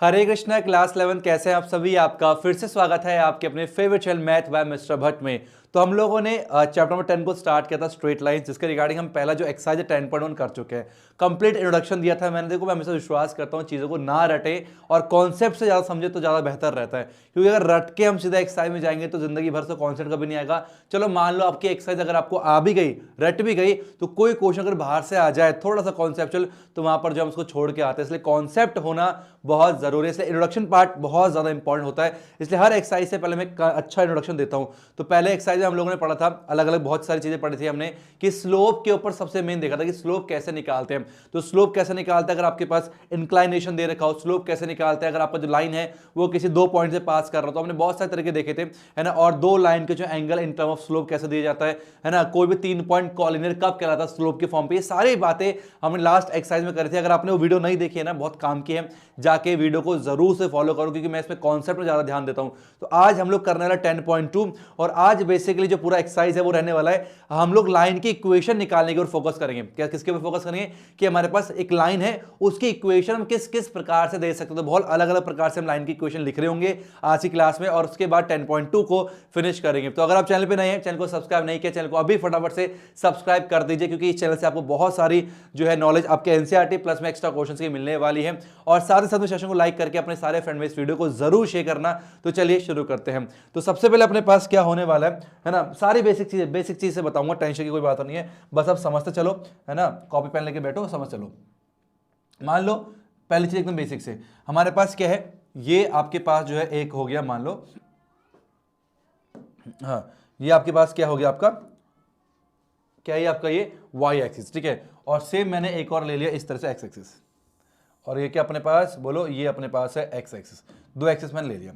हरे Krishna class 11 कैसे हैं आप सभी। आपका फिर से स्वागत है आपके अपने favourite channel math bye mister Bhatt में। तो हम लोगों ने चैप्टर नंबर 10 को स्टार्ट किया था स्ट्रेट लाइन, जिसके रिगार्डिंग हम पहला जो एक्सरसाइज 10.1 कर चुके हैं। कंप्लीट इंट्रोडक्शन दिया था मैंने। देखो मैं हमेशा विश्वास करता हूँ चीज़ों को ना रटे और कॉन्सेप्ट से ज़्यादा समझे तो ज़्यादा बेहतर रहता है, क्योंकि अगर रट के हम सीधा एक्सरसाइज में जाएंगे तो जिंदगी भर से कॉन्सेप्ट कभी नहीं आएगा। चलो मान लो आपकी एक्सरसाइज अगर आपको आ भी गई, रट भी गई, तो कोई क्वेश्चन अगर बाहर से आ जाए थोड़ा सा कॉन्सेप्चुअल, तो वहां पर जो हम उसको छोड़ के आते हैं। इसलिए कॉन्सेप्ट होना बहुत जरूरी है, इसलिए इंट्रोडक्शन पार्ट बहुत ज्यादा इंपॉर्टेंट होता है। इसलिए हर एक्सरसाइज से पहले मैं अच्छा इंट्रोडक्शन देता हूं। तो पहले एक्सरसाइज में हम लोगों ने पढ़ा था, अलग अलग बहुत सारी चीजें पढ़ी थी हमने, कि स्लोप के ऊपर सबसे मेन देखा था कि स्लोप कैसे निकालते हैं। तो स्लोप कैसे निकालते हैं अगर आपके पास इंक्लाइनेशन दे रखा हो, स्लोप कैसे निकालते हैं अगर आपका जो लाइन है वो किसी दो पॉइंट से पास कर रहा हो। तो हमने बहुत सारे तरीके देखे थे, है ना। और दो लाइन के जो angle in term of slope कैसे दिया जाता है ना। कोई भी 3 पॉइंट कॉलिनियर कब कहलाता है स्लोप के फॉर्म पे। ये सारी बातें हमने लास्ट एक्सरसाइज में करी थी। अगर आपने वो वीडियो नहीं देखी है ना, बहुत काम की है, जाके वीडियो को जरूर से फॉलो करो, क्योंकि मैं इसमें कॉन्सेप्ट में ज्यादा ध्यान देता हूं। तो आज हम लोग करने वाला 10.2, और आज बेसिकली जो पूरा एक्सरसाइज है वो रहने वाला है, हम लोग लाइन की इक्वेशन निकालने की ओर फोकस करेंगे। क्या किसके ऊपर फोकस करेंगे कि हमारे पास एक लाइन है, उसकी इक्वेशन हम किस किस प्रकार से दे सकते हैं। तो बहुत अलग अलग प्रकार से हम लाइन की इक्वेशन लिख रहे होंगे आज की क्लास में, और उसके बाद 10.2 को फिनिश करेंगे। तो अगर आप चैनल पे नए हैं, चैनल को सब्सक्राइब नहीं किया, चैनल को अभी फटाफट से सब्सक्राइब कर दीजिए, क्योंकि इस चैनल से आपको बहुत सारी जो है नॉलेज आपके एनसीईआरटी प्लस में एक्स्ट्रा क्वेश्चंस की मिलने वाली है। और साथ ही साथ में सेशन को लाइक करके अपने सारे फ्रेंड में इस वीडियो को जरूर शेयर करना। तो चलिए शुरू करते हैं। तो सबसे पहले अपने पास क्या होने वाला है ना, सारी बेसिक चीज से बताऊंगा, टेंशन की कोई बात नहीं है, बस आप समझते चलो, है ना। कॉपी पेन लेके बैठो, समझ चलो। मान लो पहली चीज एकदम बेसिक से हमारे पास क्या है, ये आपके पास जो है एक हो गया, मान लो, हाँ ये आपके पास क्या हो गया, आपका क्या है आपका ये y एक्सिस, ठीक है। और सेम मैंने एक और ले लिया इस तरह से x एक्सिस, और ये क्या अपने पास बोलो, ये अपने पास है x एक्सिस। दो एक्सिस मैंने ले लिया,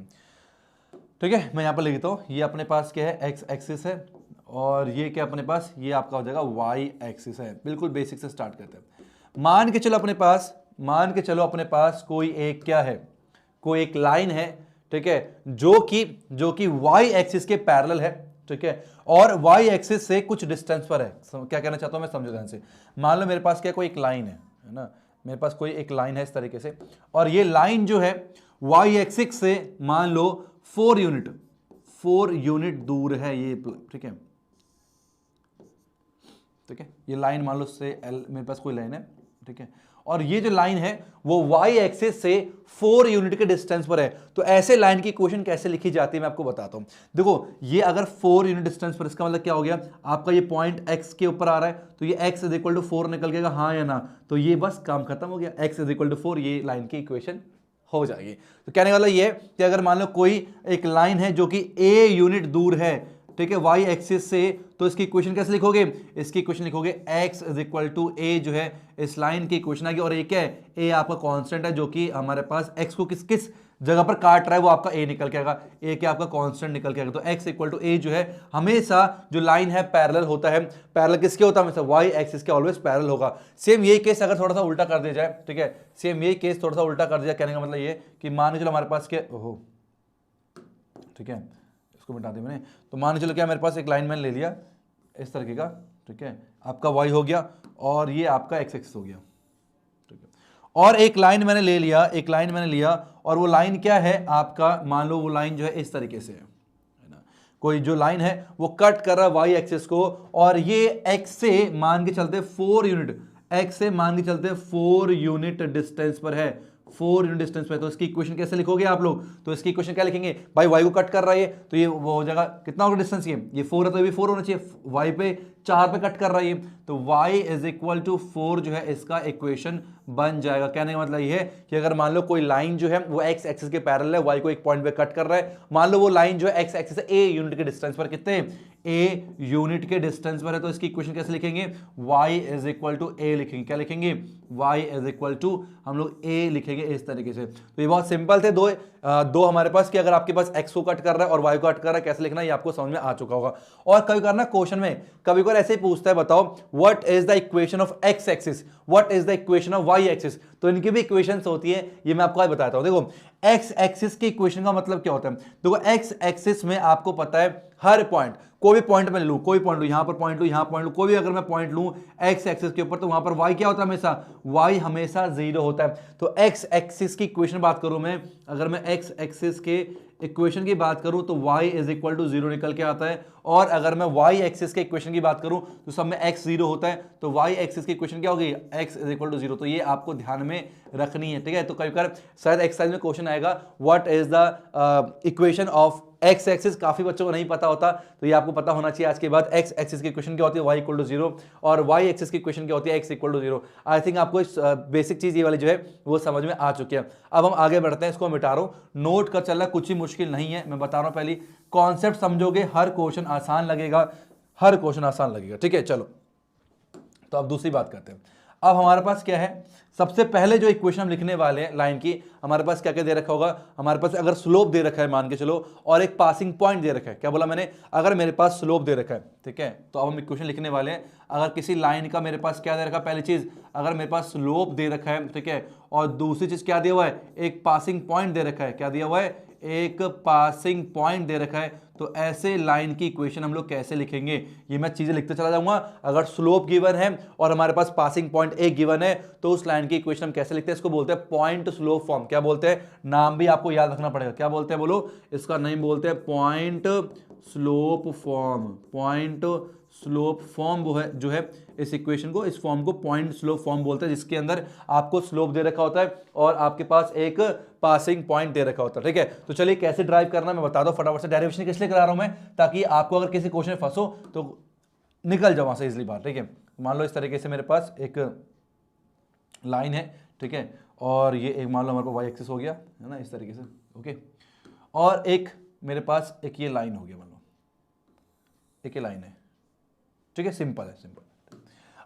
ठीक है। मैं यहां पर लिख देता हूं, ये अपने पास क्या है x एक्सिस है, और ये क्या अपने पास, ये आपका हो जाएगा y एक्सिस है। बिल्कुल बेसिक से स्टार्ट करते हैं। मान के चलो अपने पास कोई एक क्या है, कोई एक लाइन है, ठीक है, जो कि y एक्सिस के पैरेलल है, ठीक है, और y एक्सिस से कुछ डिस्टेंस पर है। क्या कहना चाहता हूं मैं, समझो ध्यान से। मान लो मेरे पास क्या कोई एक लाइन है ना, मेरे पास कोई एक लाइन है इस तरीके से, और ये लाइन जो है y एक्सिस से मान लो 4 यूनिट दूर है ये, ठीक है, ठीक है। ये लाइन मान लो से L, मेरे पास कोई लाइन है, ठीक है, और ये जो लाइन है वो y एक्सिस से 4 यूनिट के डिस्टेंस पर है। तो ऐसे लाइन की इक्वेशन कैसे लिखी जाती है मैं आपको बताता हूं। देखो ये अगर 4 यूनिट डिस्टेंस पर, इसका मतलब क्या हो गया, आपका ये पॉइंट x के ऊपर आ रहा है, तो ये x इज इक्वल टू 4 निकल गया, हाँ या ना। तो ये बस काम खत्म हो गया, x इज इक्वल टू 4, ये लाइन की इक्वेशन हो जाएगी। तो कहने वाला ये कि अगर मान लो कोई एक लाइन है जो कि a यूनिट दूर है, ठीक है, y एक्सिस से, तो इसकी इक्वेशन कैसे लिखोगे, इसकी इक्वेशन लिखोगे x is equal to a, जो है इस लाइन की इक्वेशन आएगी। और a क्या है, a आपका कांस्टेंट है, जो कि हमारे पास x को किस किस जगह पर काट रहा है वो आपका a निकल के आएगा, a क्या आपका कांस्टेंट निकल के आएगा। तो x इक्वल टू a जो है, हमेशा जो लाइन है पैरेलल होता है। पैरेलल किसके होता है, हमेशा y एक्सिस के ऑलवेज पैरेलल होगा। सेम यही केस अगर थोड़ा सा उल्टा कर दिया जाए, ठीक है, सेम यही केस थोड़ा सा उल्टा कर दिया, कहने का मतलब ये कि मान के चलो हमारे पास क्या, ओहो, ठीक है, इसको मिटा दिया मैंने। तो मान चलो क्या मेरे पास एक लाइन मैंने ले लिया इस तरीके का, ठीक है, आपका y हो गया और ये आपका x एक्सिस हो गया, ठीक है। और एक लाइन मैंने ले लिया, और वो लाइन क्या है आपका, मान लो वो लाइन जो है इस तरीके से है ना। कोई जो लाइन है वो कट कर रहा है y एक्सिस को, और ये x से मान के चलते 4 यूनिट डिस्टेंस पर है, 4 यूनिट डिस्टेंस पे। तो इसकी इक्वेशन कैसे लिखोगे आप लोग, तो इसकी इक्वेशन क्या लिखेंगे भाई, y को कट कर रहा है तो ये वो हो जाएगा, कितना होगा डिस्टेंस, ये 4 है तो ये भी 4 होना चाहिए, y पे 4 पे कट कर रहा है, तो y इज इक्वल टू 4 जो है इसका इक्वेशन बन जाएगा। कहने का मतलब ये है कि अगर मान लो कोई लाइन जो है वो x एक्सिस के पैरेलल है, y को एक पॉइंट पे कट कर रहा है, मान लो वो लाइन जो है x एक्सिस से a यूनिट के डिस्टेंस पर, कितने a यूनिट के डिस्टेंस पर है, तो इसकी इक्वेशन कैसे लिखेंगे, y is equal to a लिखेंगे। क्या लिखेंगे, y इज इक्वल टू हम लोग a लिखेंगे इस तरीके से। तो ये बहुत सिंपल थे दो हमारे पास कि अगर आपके पास x को कट कर रहा है और y को कट कर रहा है, कैसे लिखना है ये आपको समझ में आ चुका होगा। और कभी करना क्वेश्चन में कभी कोई ऐसे ही पूछता है, बताओ what is the equation of x axis, what is the equation of y axis, तो इनकी भी इक्वेशंस होती है, ये मैं आपको आज बताता हूं। देखो x एक्सिस की इक्वेशन का मतलब क्या होता है, देखो x एक्सिस में आपको पता है हर पॉइंट, कोई भी पॉइंट मैं लूँ, कोई पॉइंट लूँ, यहाँ पर पॉइंट लूँ, यहाँ पॉइंट लूँ, कोई भी अगर मैं पॉइंट लूँ एक्स एक्सिस के ऊपर, तो वहाँ पर वाई क्या होता है हमेशा, वाई हमेशा 0 होता है। तो एक्स एक्सिस की इक्वेशन बात करूँ मैं, अगर मैं एक्स एक्सिस के इक्वेशन की बात करूं तो y इज इक्वल टू 0 निकल के आता है, और अगर मैं y एक्सिस के इक्वेशन की बात करूं तो सब में x 0 होता है, तो y एक्सिस की इक्वेशन क्या होगी, x इज इक्वल टू 0। तो ये आपको ध्यान में रखनी है, ठीक है। तो कई बार शायद एक्सरसाइज में क्वेश्चन आएगा what is the equation of x axis, काफी बच्चों को नहीं पता होता, तो ये आपको पता होना चाहिए आज के बाद। एक्स एक्सिस की इक्वेशन क्या होती है, y इक्वल टू 0, और y एक्सिस की इक्वेशन क्या होती है, x equal to 0। I think आपको इस बेसिक चीज ये वाली जो है वो समझ में आ चुकी है। अब हम आगे बढ़ते हैं, इसको मिटा रहा हूं, नोट कर चलना, कुछ ही मुश्किल नहीं है, मैं बता रहा हूं, पहली कॉन्सेप्ट समझोगे हर क्वेश्चन आसान लगेगा, हर क्वेश्चन आसान लगेगा, ठीक है। चलो तो अब दूसरी बात करते हैं। अब हमारे पास क्या है, सबसे पहले जो इक्वेशन हम लिखने वाले हैं लाइन की, हमारे पास क्या क्या दे रखा होगा, हमारे पास अगर स्लोप दे रखा है मान के चलो, और एक पासिंग पॉइंट दे रखा है, क्या बोला मैंने, अगर मेरे पास स्लोप दे रखा है, ठीक है, तो अब हम इक्वेशन लिखने वाले हैं। अगर किसी लाइन का मेरे पास क्या दे रखा है, पहली चीज अगर मेरे पास स्लोप दे रखा है, ठीक है, और दूसरी चीज क्या दिया हुआ है, एक पासिंग पॉइंट दे रखा है, क्या दिया हुआ है, एक पासिंग पॉइंट दे रखा है, तो ऐसे लाइन की इक्वेशन हम लोग कैसे लिखेंगे, ये मैं चीजें लिखते चला जाऊंगा। अगर स्लोप गिवन है और हमारे पास पासिंग पॉइंट एक गिवन है, तो उस लाइन की इक्वेशन हम कैसे लिखते हैं, इसको बोलते हैं पॉइंट स्लोप फॉर्म। क्या बोलते हैं, नाम भी आपको याद रखना पड़ेगा, क्या बोलते हैं बोलो, इसका नाम बोलते हैं point slope form. Point slope form वो है जो है इस इक्वेशन को, इस फॉर्म को पॉइंट स्लोप फॉर्म बोलते हैं, जिसके अंदर आपको स्लोप दे रखा होता है और आपके पास एक पासिंग पॉइंट दे रखा होता है, ठीक है। तो चलिए कैसे ड्राइव करना मैं बता दो फटाफट से। डेरिवेशन किस लिए करा रहा हूं मैं, ताकि आपको अगर किसी क्वेश्चन में फंसो तो निकल जाओ वहां से इजली बाहर, ठीक है। मान लो इस तरीके से मेरे पास एक लाइन है, ठीक है, और ये एक मान लो हमारे पास वाई एक्सिस हो गया है ना, इस तरीके से, ओके, और एक मेरे पास एक ये लाइन हो गया, मान लो एक ये लाइन है, ठीक है, सिंपल है, सिंपल।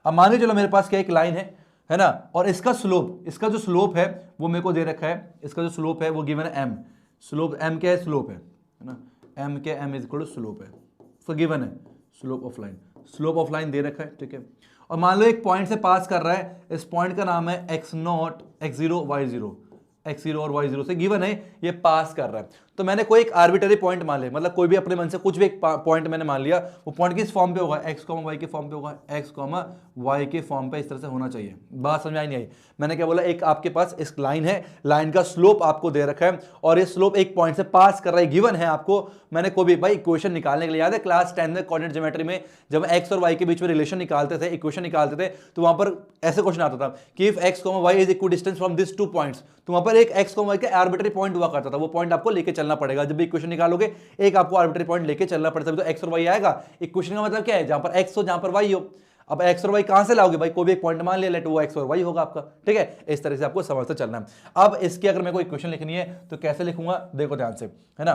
अब मान लीजिए चलो मेरे पास क्या एक लाइन है ना, और इसका स्लोप, इसका जो स्लोप है वो मेरे को दे रखा है, इसका जो स्लोप है वो गिवन है m, स्लोप m क्या है, स्लोप है ना, m क्या, m is equal to slope है, तो गिवन है slope of line, slope of line दे रखा है, ठीक है। और मान लो एक पॉइंट से पास कर रहा है, इस पॉइंट का नाम है x0, x0, y0, x0 और y0 से गिवन है, ये पास कर रहा है। तो मैंने कोई एक आर्बिटरी पॉइंट मान लिया, मतलब कोई भी अपने मन से कुछ भी एक पॉइंट मैंने मान लिया, वो पॉइंट किस फॉर्म पे होगा, x, y के फॉर्म पे होगा, x, y के फॉर्म पे इस तरह से होना चाहिए। बात समझ आई नहीं आई, मैंने क्या बोला, एक आपके पास इस लाइन है, लाइन का स्लोप आपको दे रखा है और ये स्लोप एक पॉइंट से पास कर रहा है, गिवन है आपको। मैंने कोई भी भाई इक्वेशन निकालने के लिए, याद है क्लास 10 में कोऑर्डिनेट ज्योमेट्री में जब x और y के बीच में रिलेशन निकालते थे, इक्वेशन निकालते थे, तो वहां पर ऐसे क्वेश्चन आता था कि if x, y is equal distance from this two points, तो वहां पर एक x, y का आर्बिट्री पॉइंट हुआ करता था, वो पॉइंट आपको लेके चलना पड़ेगा। जब भी इक्वेशन निकालोगे एक आपको आर्बिट्री पॉइंट लेके चलना पड़ता है, तो x और y आएगा। इक्वेशन का मतलब क्या है, जहां पर x हो जहां पर y हो। अब x और y कहां से लाओगे भाई, कोई भी एक पॉइंट मान लिया, लेट वो x और y होगा आपका, ठीक है। इस तरह से आपको समझते चलना है। अब इसकी अगर मेरे को इक्वेशन लिखनी है तो कैसे लिखूंगा, देखो ध्यान से, है ना,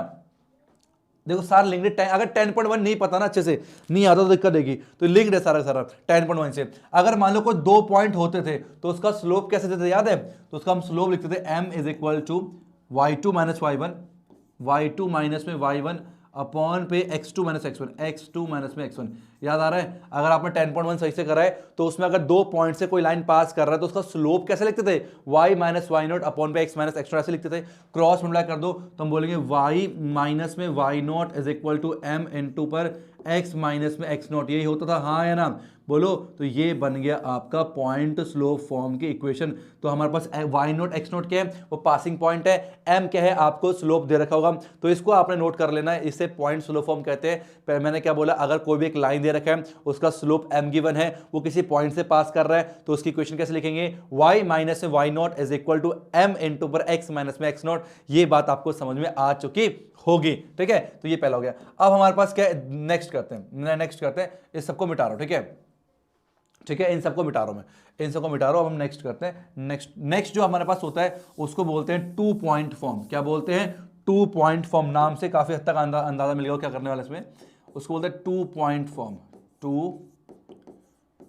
देखो सारा लिंक्ड है, अगर 10.1 नहीं पता ना, अच्छे से नहीं आता तो दिक्कत देगी, तो लिंक्ड है सारा सारा 10.1 से। अगर मान लो कोई दो पॉइंट होते थे तो उसका स्लोप कैसे देते थे, याद है, तो उसका हम स्लोप लिखते थे m is equal to y2 minus y1, y2 minus में y1 अपॉन पे x2 minus x1, x2 minus में x1। याद आ रहा है, अगर आपने 10.1 सही से करा है तो उसमें अगर दो पॉइंट से कोई लाइन पास कर रहा है तो उसका स्लोप कैसे लिखते थे, y minus y not upon पे x माइनस x2 ऐसे लिखते थे। क्रॉस मल्टीप्लाई कर दो तो हम बोलेंगे y माइनस में y not is equal to m into पर x माइनस में x नॉट, यही होता था, हाँ या ना, बोलो। तो ये बन गया आपका पॉइंट स्लोप फॉर्म की इक्वेशन। तो हमारे पास y नोट x नोट क्या है, वो पासिंग पॉइंट है, m क्या है, आपको स्लोप दे रखा होगा, तो इसको आपने नोट कर लेना है, इसे पॉइंट स्लोप फॉर्म कहते हैं। मैंने क्या बोला, अगर कोई भी एक लाइन दे रखा है, उसका स्लोप m गिवन है, वो किसी पॉइंट से पास कर रहा है, तो उसकी इक्वेशन कैसे लिखेंगे, y माइनस में y not is equal to m into पर x माइनस में x नॉट। ये बात आपको समझ में आ चुकी होगी, ठीक है। तो ये पहला हो गया। अब हमारे पास क्या है, नेक्स्ट करते हैं, इस सबको मिटा रहा हूं, ठीक है, ठीक है, इन सबको मिटा रहा हूं मैं, इन सबको मिटा रहा हूं। अब हम नेक्स्ट करते हैं, नेक्स्ट जो हमारे पास होता है उसको बोलते हैं टू पॉइंट फॉर्म। क्या बोलते हैं, टू पॉइंट फॉर्म। नाम से काफी हद तक अंदाजा मिल गया क्या करने वाला इसमें, उसको बोलते हैं two point form. Two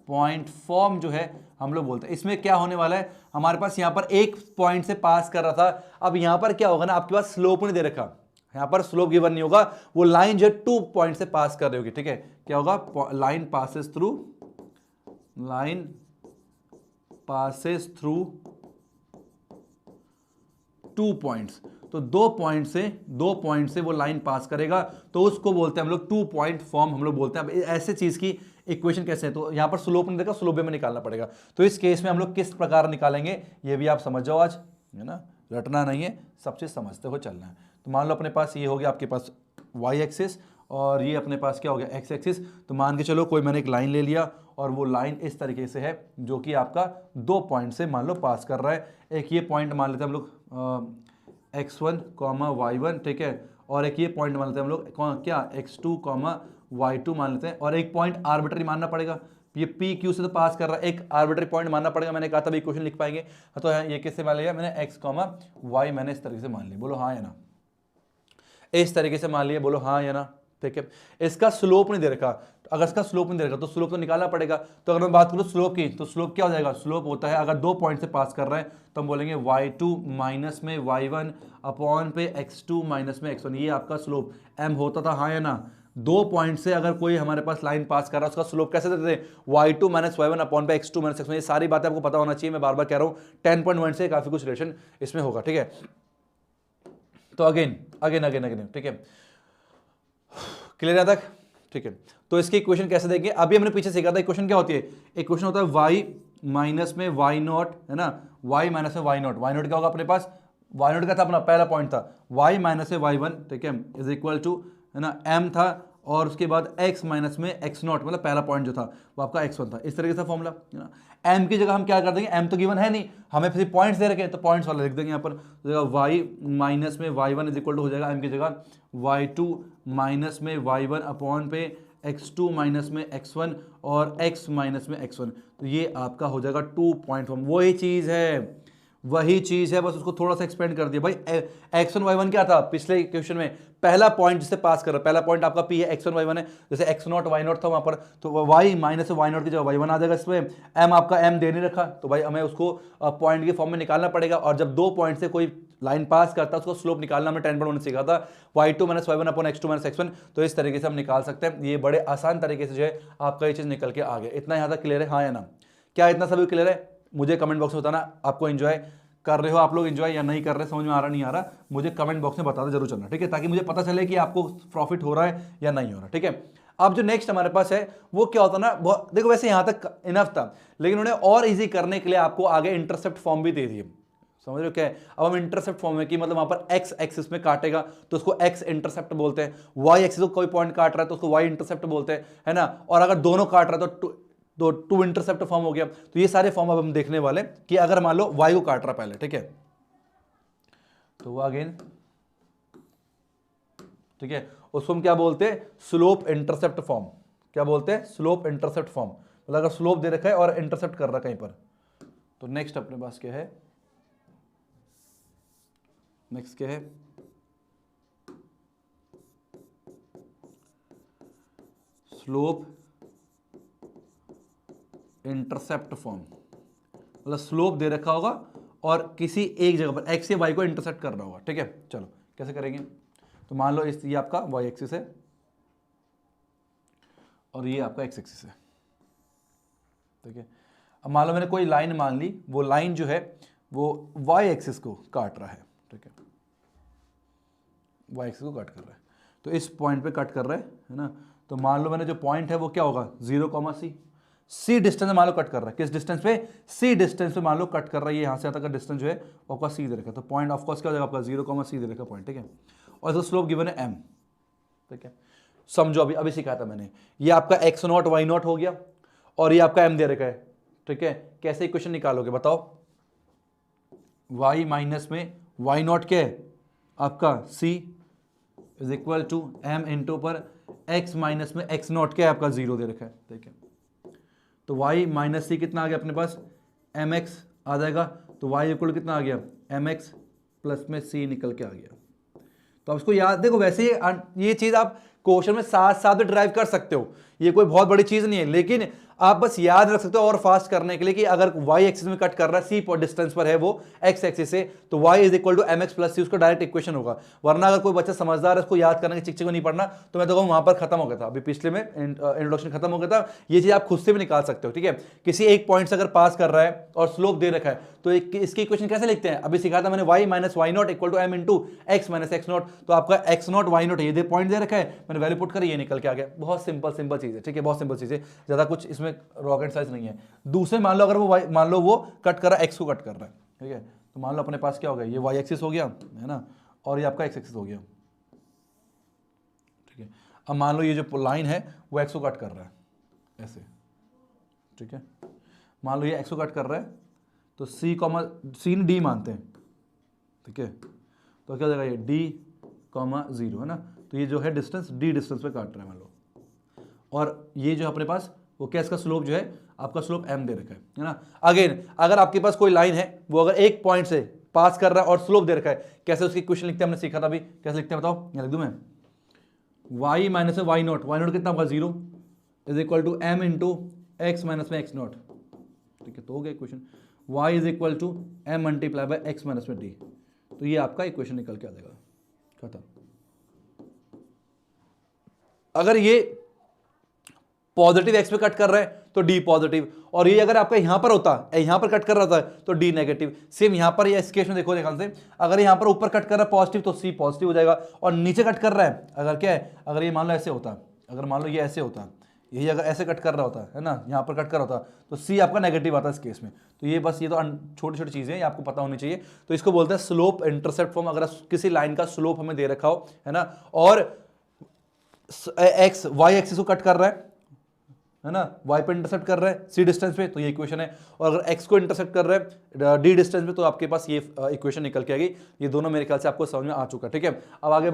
point form जो है हम लोग बोलते हैं, इसमें क्या होने वाला है, हमारे पास यहां पर एक पॉइंट से पास कर रहा था, अब यहां पर क्या होगा ना, आपके पास स्लोप नहीं दे रखा, यहां पर स्लोप गिवन नहीं होगा, वो लाइन जो टू पॉइंट से पास कर रही होगी, ठीक है। क्या होगा, line passes through, line passes through 2 points, तो 2 पॉइंट से वो लाइन पास करेगा, तो उसको बोलते हैं हम लोग 2 पॉइंट फॉर्म हम लोग बोलते हैं। अब ऐसे चीज की इक्वेशन कैसे है, तो यहाँ पर स्लोप नहीं देखा, स्लोप में निकालना पड़ेगा। तो इस केस में हम लोग किस प्रकार निकालेंगे ये भी आप समझ जाओ आज, है ना, रटना नहीं है, सब चीज समझते हो चलना है। तो मान लो अपने पास ये हो गया आपके पास वाई एक्सिस और ये अपने पास क्या हो गया एक्स एक्सिस। तो मान के चलो कोई मैंने एक लाइन ले लिया और वो लाइन इस तरीके से है जो कि आपका 2 पॉइंट से मान लो पास कर रहा है। एक ये पॉइंट मान लेते हैं हम लोग x1, y1, ठीक है, और एक ये पॉइंट मान लेते हैं हम लोग क्या x2, y2 मान लेते हैं, और एक पॉइंट आर्बिट्ररी मानना पड़ेगा, ये पी क्यू से तो पास कर रहा है, एक आर्बिट्ररी पॉइंट मानना पड़ेगा। मैंने कहा था भी इक्वेशन लिख पाएंगे, तो ये किससे मान लिया मैंने x, y मैंने इस तरीके से मान लिया, बोलो हाँ या ना, इस तरीके से मान लिया, बोलो हाँ या ना, ठीक है। इसका स्लोप नहीं दे रखा, अगर इसका स्लोप नहीं दे रखा तो स्लोप तो निकालना पड़ेगा। तो अगर मैं बात करूँ स्लोप की, तो स्लोप क्या हो जाएगा, स्लोप होता है अगर 2 पॉइंट से पास कर रहा है तो हम बोलेंगे y2 माइनस में y1 अपॉन पे x2 माइनस में x1, ये आपका स्लोप m होता था, हाँ या ना। 2 पॉइंट से अगर कोई हमारे पास लाइन पास कर रहा है उसका स्लोप कैसे देते हैं, y2 माइनस y1 अपॉन पे x2 माइनस x1, ये सारी बातें आपको पता होना चाहिए, मैं बार बार कह रहा हूँ 10.1 से काफी कुछ रिलेशन इसमें होगा, ठीक है। तो अगेन अगेन अगेन अगेन, ठीक है, क्लियर है तक, ठीक है। तो इसकी इक्वेशन कैसे देंगे, अभी हमने पीछे सीखा था इक्वेशन क्या होती है, इक्वेशन होता है y माइनस में y नॉट, है ना, y माइनस में y नॉट क्या होगा अपने पास, y नॉट का था अपना पहला पॉइंट था y माइनस में y1, ठीक है, इज इक्वल टू, है ना, m था, और उसके बाद x माइनस में x नॉट मतलब पहला पॉइंट जो था वो आपका x1 था, इस तरीके से फॉर्मूला, है ना। m की जगह हम क्या कर देंगे, m तो गिवन है नहीं, हमें फिर पॉइंट्स दे रखे हैं तो पॉइंट्स वाला लिख देंगे यहाँ पर, y माइनस में y1 इज इक्वल टू हो जाएगा m की जगह y2 माइनस में y1 अपॉन पे x2 माइनस में x1 और x माइनस में x1, तो ये आपका हो जाएगा 2 पॉइंट फॉर्म। वही चीज है, बस उसको थोड़ा सा एक्सपेंड कर दिया। भाई x1 y1 क्या था पिछले क्वेश्चन में, पहला पॉइंट जिससे पास कर रहा है, पहला पॉइंट आपका p है, x1 y1 है, जैसे x नॉट y नॉट था वहां पर, तो y माइनस y नॉट की जगह y1 आ जाएगा, इसमें m आपका m दे नहीं रखा, तो भाई हमें उसको पॉइंट के फॉर्म में निकालना पड़ेगा। और जब 2 पॉइंट से कोई लाइन पास करता है उसको स्लोप निकालना हमने 10.1 सीखा था, y2 minus y1 upon x2 minus x1, तो इस तरीके से हम निकाल सकते हैं। ये बड़े आसान तरीके से जो है आपका ये चीज निकल के आ गया। इतना यहाँ तक क्लियर है, हाँ या ना, क्या इतना सभी क्लियर है, मुझे कमेंट बॉक्स में बताना आपको एंजॉय कर रहे हो आप लोग, एंजॉय या नहीं कर रहे, समझ में आ रहा नहीं आ रहा, मुझे कमेंट बॉक्स में बताते जरूर चलना, ठीक है, ताकि मुझे पता चले कि आपको प्रॉफिट हो रहा है या नहीं हो रहा, ठीक है। अब जो नेक्स्ट हमारे पास है वो क्या होता है ना, देखो वैसे यहां तक इनफ था, लेकिन उन्होंने और इजी करने के लिए आपको आगे इंटरसेप्ट फॉर्म भी दे दिए, समझ रहे हो क्या है। अब हम इंटरसेप्ट फॉर्म में कि मतलब वहां पर एक्स एक्सिस में काटेगा तो उसको एक्स इंटरसेप्ट बोलते हैं, वाई एक्सिस को कोई पॉइंट काट रहा है तो उसको वाई इंटरसेप्ट बोलते हैं, है ना, और अगर दोनों काट रहा है तो टू इंटरसेप्ट फॉर्म हो गया। तो ये सारे फॉर्म अब हम देखने वाले कि अगर मान लो वाई को काट रहा पहले, ठीक है, तो वो अगेन, ठीक है, उसको हम क्या बोलते हैं, स्लोप इंटरसेप्ट फॉर्म, क्या बोलते हैं, स्लोप इंटरसेप्ट फॉर्म, मतलब अगर स्लोप दे रखा है और इंटरसेप्ट कर रहा है कहीं पर। तो नेक्स्ट अपने पास क्या है, नेक्स्ट क्या है, स्लोप इंटरसेप्ट फॉर्म, मतलब स्लोप दे रखा होगा और किसी एक जगह पर एक्स या वाई को इंटरसेप्ट कर रहा होगा, ठीक है। चलो कैसे करेंगे, तो मान लो ये आपका वाई एक्सिस है और ये आपका एक्स एक्सिस है, ठीक है। अब मान लो मैंने कोई लाइन मान ली, वो लाइन जो है वो वाई एक्सिस को काट रहा है, ठीक है, वाई एक्सिस को कट कर रहा है, तो इस पॉइंट पे कट कर रहा है ना। तो मान लो मैंने जो पॉइंट है वो क्या होगा 0, सी डिस्टेंस मान लो कट कर रहा है, किस डिस्टेंस पे, सी डिस्टेंस पे मान लो कट कर रहा है, ये यहाँ से आता का डिस्टेंस जो है वो आपका सी दे रखा है, तो पॉइंट ऑफ कोर्स क्या हो जाएगा आपका 0, दे रखा पॉइंट, ठीक है, और इसका स्लोप गिवन है m, ठीक है। समझो अभी सिखाया था मैंने, ये आपका x नॉट y नॉट हो गया और ये आपका m दे रखा है, ठीक है। कैसे इक्वेशन निकालोगे बताओ, y माइनस में y नॉट क्या है आपका c is equal to m into पर x माइनस में x नॉट क्या है आपका 0 दे रखा है, ठीक है। तो y माइनस सी कितना आ गया अपने पास, mx आ जाएगा, तो y इक्वल कितना आ गया mx प्लस में c निकल के आ गया। तो आप इसको याद, देखो वैसे ये चीज आप क्वेश्चन में साथ साथ ड्राइव कर सकते हो, ये कोई बहुत बड़ी चीज नहीं है, लेकिन आप बस याद रख सकते हो और फास्ट करने के लिए कि अगर y एक्सिस में कट कर रहा है, c पर डिस्टेंस पर है वो x एक्सिस से, तो y is equal to mx plus c, उसका डायरेक्ट इक्वेशन होगा। वरना अगर कोई बच्चा समझदार है, उसको याद करने के चिक को नहीं पढ़ना, तो मैं तो कहूँ वहां पर खत्म हो गया था, अभी पिछले में इंट्रोडक्शन खत्म हो गया था। ये चीज आप खुद से भी निकाल सकते हो, ठीक है। किसी एक पॉइंट से अगर पास कर रहा है और स्लोप दे रखा है, तो इसकी इक्वेशन कैसे लिखते हैं, अभी सिखाया था मैंने, y minus y not equal to m into x minus x not. तो आपका x नॉट y नॉट ये पॉइंट दे रखा है, मैंने वैल्यू पुट करी, ये निकल के आ गया। बहुत सिंपल चीज है, ठीक है, बहुत सिंपल चीज है, ज्यादा कुछ इसमें रॉकेट साइंस नहीं है। दूसरे मान लो अगर वो मान लो वो कट कर रहा है, एक्स को कट कर रहा है, ठीक है, तो मान लो अपने पास क्या हो गया, ये वाई एक्सिस हो गया है ना, और ये आपका एक्स एक्सिस हो गया, ठीक है। अब मान लो ये जो लाइन है वो एक्स को कट कर रहा है ऐसे, ठीक है, मान लो ये एक्स को कट कर रहा है, तो सी कॉमा सी डी मानते हैं, ठीक है, तो क्या हो जाएगा, ये डी कॉमा 0 है ना, तो ये जो है डिस्टेंस डी डिस्टेंस पे काट रहा है मान लो, और ये जो अपने पास वो क्या, इसका स्लोप जो है आपका स्लोप m दे रखा है ना। अगेन अगर आपके पास कोई लाइन है, वो अगर एक पॉइंट से पास कर रहा है और स्लोप दे रखा है, कैसे उसकी इक्वेशन लिखते हैं, हमने सीखा था अभी, कैसे लिखते हैं बताओ, यहाँ लिख दूं मैं, y minus y not, y not कितना होगा 0 is equal to m into x minus में एक्स नॉट, ठीक है, तो हो गया equation, y is equal to m multiply by x minus में डी, तो ये आपका इक्वेशन निकल के आ जाएगा, खत्म। अगर ये पॉजिटिव एक्स पे कट कर रहा है तो डी पॉजिटिव, और ये अगर आपका यहां पर होता है, यहां पर कट कर रहा था तो डी नेगेटिव। सेम यहां पर ये इस केस में देखो ध्यान से, अगर यहां पर ऊपर कट कर रहा है पॉजिटिव तो सी पॉजिटिव हो जाएगा, और नीचे कट कर रहा है अगर क्या है, अगर ये मान लो ऐसे होता, अगर मान लो ये ऐसे होता, यही अगर ऐसे कट कर रहा होता है ना, यहाँ पर कट कर रहा होता, तो सी आपका नेगेटिव आता है इस केस में। तो ये बस ये तो छोटी छोटी चीज़ें हैं, ये आपको पता होनी चाहिए। तो इसको बोलते हैं स्लोप इंटरसेप्ट फॉर्म। अगर किसी लाइन का स्लोप हमें दे रखा हो, है ना, और एक्स वाई एक्सिस को कट कर रहा है ना, y पे इंटरसेप्ट कर रहा है c डिस्टेंस पे, तो ये इक्वेशन है। और अगर x को इंटरसेप्ट कर रहा है d डिस्टेंस पे, तो आपके पास ये इक्वेशन निकल के आएगी। ये दोनों मेरे ख्याल से आपको समझ में आ चुका है, ठीक है। अब आगे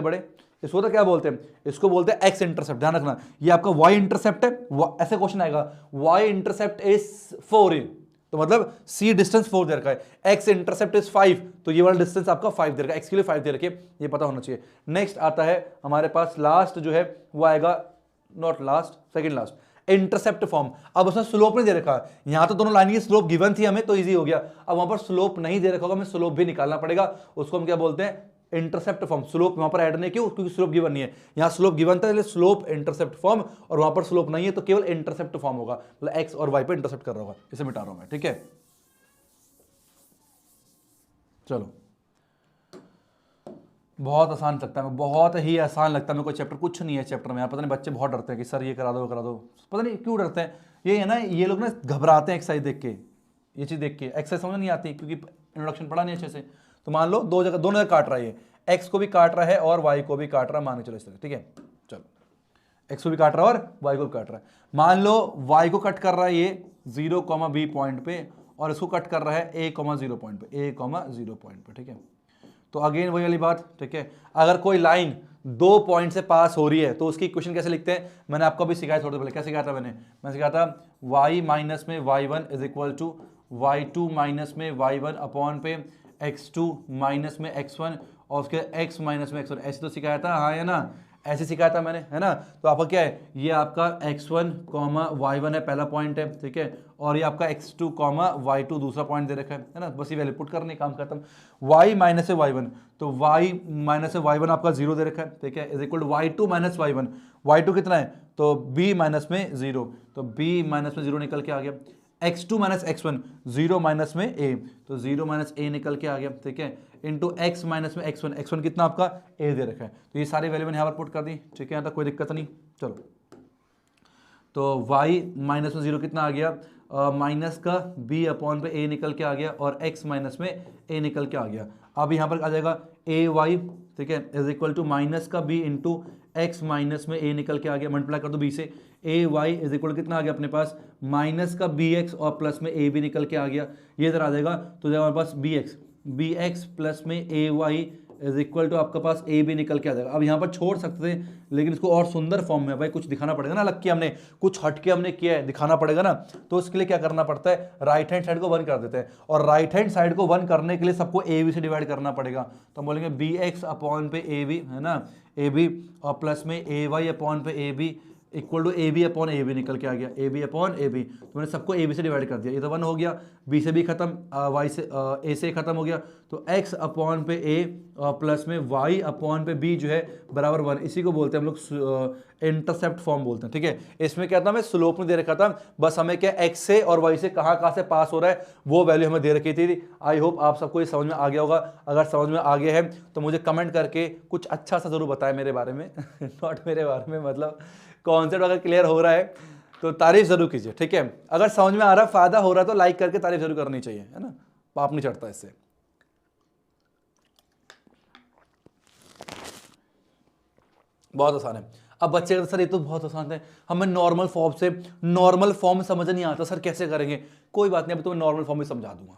बढ़े। इसको तो क्या बोलते हैं, इसको बोलते हैं x इंटरसेप्ट। ध्यान रखना, ये आपका y इंटरसेप्ट है, ऐसे क्वेश्चन आएगा, y इंटरसेप्ट इज 4, तो मतलब c डिस्टेंस 4 दे रखा है, x इंटरसेप्ट इज 5, तो ये वाला डिस्टेंस आपका 5 दे रखा है, x के लिए 5 दे रखे, ये पता होना चाहिए। नेक्स्ट आता है हमारे पास लास्ट जो है वो आएगा, not last, second last, intercept form. अब उसमें स्लोप नहीं दे रखा, यहां तो दोनों लाइन की स्लोप गिवन थी हमें, तो इजी हो गया। अब वहां पर स्लोप नहीं दे रखा होगा, हमें स्लोप भी निकालना पड़ेगा, उसको हम क्या बोलते हैं, इंटरसेप्ट फॉर्म। स्लोप वहां पर ऐड नहीं क्यों, क्योंकि स्लोप गिवन नहीं है, यहां स्लोप गिवन था इसलिए स्लोप इंटरसेप्ट फॉर्म, और वहां पर स्लोप नहीं है तो केवल इंटरसेप्ट फॉर्म होगा, मतलब एक्स और वाई पे इंटरसेप्ट कर रहा होगा। इसे मिटा रहा हूं मैं, ठीक है। चलो, बहुत आसान लगता है, बहुत ही आसान लगता है मेरे को चैप्टर, कुछ नहीं है चैप्टर में। यार पता नहीं बच्चे बहुत डरते हैं कि सर ये करा दो करा दो, पता नहीं क्यों डरते हैं। ये है ना, ये लोग ना घबराते हैं एक्सरसाइज देख के, ये चीज़ देख के एक्सरसाइज समझ नहीं आती क्योंकि इंट्रोडक्शन पढ़ा नहीं अच्छे से। तो मान लो दोनों जगह काट रहा है, ये एक्स को भी काट रहा है और वाई को भी काट रहा है, मान के चलो इस तरह, ठीक है। चलो, एक्स को भी काट रहा है और वाई को भी काट रहा है। मान लो वाई को कट कर रहा है ये 0,b पॉइंट पे, और इसको कट कर रहा है a,0 पॉइंट पे, a,0 पॉइंट पे, ठीक है। तो अगेन वही वाली बात, ठीक है। अगर कोई लाइन 2 पॉइंट से पास हो रही है तो उसकी इक्वेशन कैसे लिखते हैं, मैंने आपको अभी सिखाया थोड़ी देर पहले। क्या सिखाया था मैंने सिखाया था y माइनस में y1 is equal to y2 minus में y1 अपॉन पे x2 माइनस में x1 और उसके x माइनस में x1, ऐसे तो सिखाया था, हाँ है ना, ऐसे सिखाया था मैंने, है ना। तो आपका क्या है, ये आपका x1 y1 है, पहला पॉइंट है, ठीक है, और ये आपका x2 y2 दूसरा पॉइंट दे रखा है ना। बस ये वैल्यू पुट करने काम खत्म। y माइनस से y1, तो y माइनस से y1 आपका 0 दे रखा है, ठीक है, is equal to y2 minus y1, y2 कितना है, तो b माइनस में 0, तो b माइनस में 0 निकल के आ गया। x2 माइनस x1, 0 माइनस में a, तो 0 माइनस a निकल के आ गया, ठीक है, इंटू x माइनस में x1, x1 कितना आपका a दे रखा है। तो ये सारी वैल्यू मैंने यहाँ पर पुट कर दी, ठीक है, यहाँ तक कोई दिक्कत नहीं। चलो, तो y माइनस में 0 कितना आ गया, माइनस का b अपॉन पे a निकल के आ गया, और x माइनस में a निकल के आ गया। अब यहाँ पर आ जाएगा ay, ठीक है, इज इक्वल टू माइनस का b इंटू x माइनस में a निकल के आ गया, मल्टीप्लाई कर दो b से, ay इज इक्वल कितना आ गया अपने पास, माइनस का bx और प्लस में a भी निकल के आ गया, ये इधर आ जाएगा, तो हमारे पास bx प्लस में ay इज इक्वल टू आपका पास a भी निकल के आ जाएगा। अब यहाँ पर छोड़ सकते थे, लेकिन इसको और सुंदर फॉर्म में भाई कुछ दिखाना पड़ेगा ना, अलग किया हमने, कुछ हटके हमने किया है, दिखाना पड़ेगा ना। तो उसके लिए क्या करना पड़ता है, राइट हैंड साइड को 1 कर देते हैं, और राइट हैंड साइड को 1 करने के लिए सबको a b से डिवाइड करना पड़ेगा। तो हम बोलेंगे bx अपॉन पे a b, है ना, a b, और प्लस में ay अपॉन पे a b equal to A B upon A B निकल के आ गया, A B upon A B, तो मैंने सबको ए बी से डिवाइड कर दिया, ये तो 1 हो गया, बी से बी खत्म, वाई से ए से खत्म हो गया, तो एक्स अपॉन पे ए प्लस में वाई अपॉन पे बी जो है बराबर 1, इसी को बोलते हैं हम लोग इंटरसेप्ट फॉर्म बोलते हैं। ठीक है, इसमें क्या था, मैं स्लोप में दे रखा था, बस हमें क्या एक्स से और वाई से कहाँ से पास हो रहा है वो वैल्यू हमें दे रखी थी। आई होप आप सबको ये समझ में आ गया होगा, अगर समझ में आ गया है तो मुझे कमेंट करके कुछ अच्छा सा जरूर बताएं मेरे बारे में नॉट मेरे बारे में, मतलब कॉन्सेप्ट अगर क्लियर हो रहा है तो तारीफ जरूर कीजिए। ठीक है, अगर समझ में आ रहा है, फायदा हो रहा है तो लाइक करके तारीफ जरूर करनी चाहिए, है ना, पाप नहीं चढ़ता इससे। बहुत आसान है। अब बच्चे कहते सर ये तो बहुत आसान है, हमें नॉर्मल फॉर्म समझ नहीं आता सर, कैसे करेंगे? कोई बात नहीं, अभी तो मैं नॉर्मल फॉर्म में समझा दूंगा।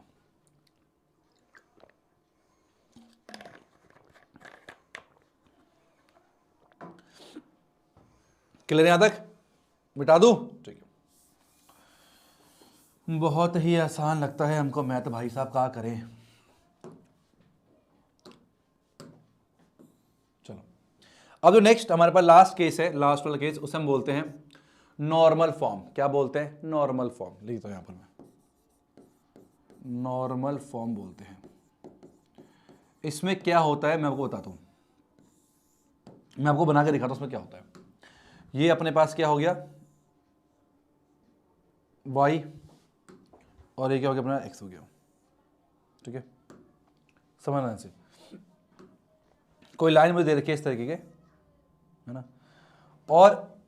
क्लियर यहां तक? मिटा दूं? ठीक है, बहुत ही आसान लगता है हमको मैथ भाई साहब, क्या करें। चलो, अब जो नेक्स्ट हमारे पास लास्ट केस है, लास्ट वाला केस, उसे हम बोलते हैं नॉर्मल फॉर्म। क्या बोलते हैं? Normal form. लिखता हूं यहां पर मैं, नॉर्मल फॉर्म बोलते हैं। इसमें क्या होता है मैं आपको बताता हूं, मैं आपको बना के दिखाता हूं उसमें क्या होता है। ये अपने पास क्या हो गया, y, और ये क्या हो गया अपना x हो गया। ठीक है, समझना से कोई लाइन मुझे दे रखी है इस तरीके के, है ना, और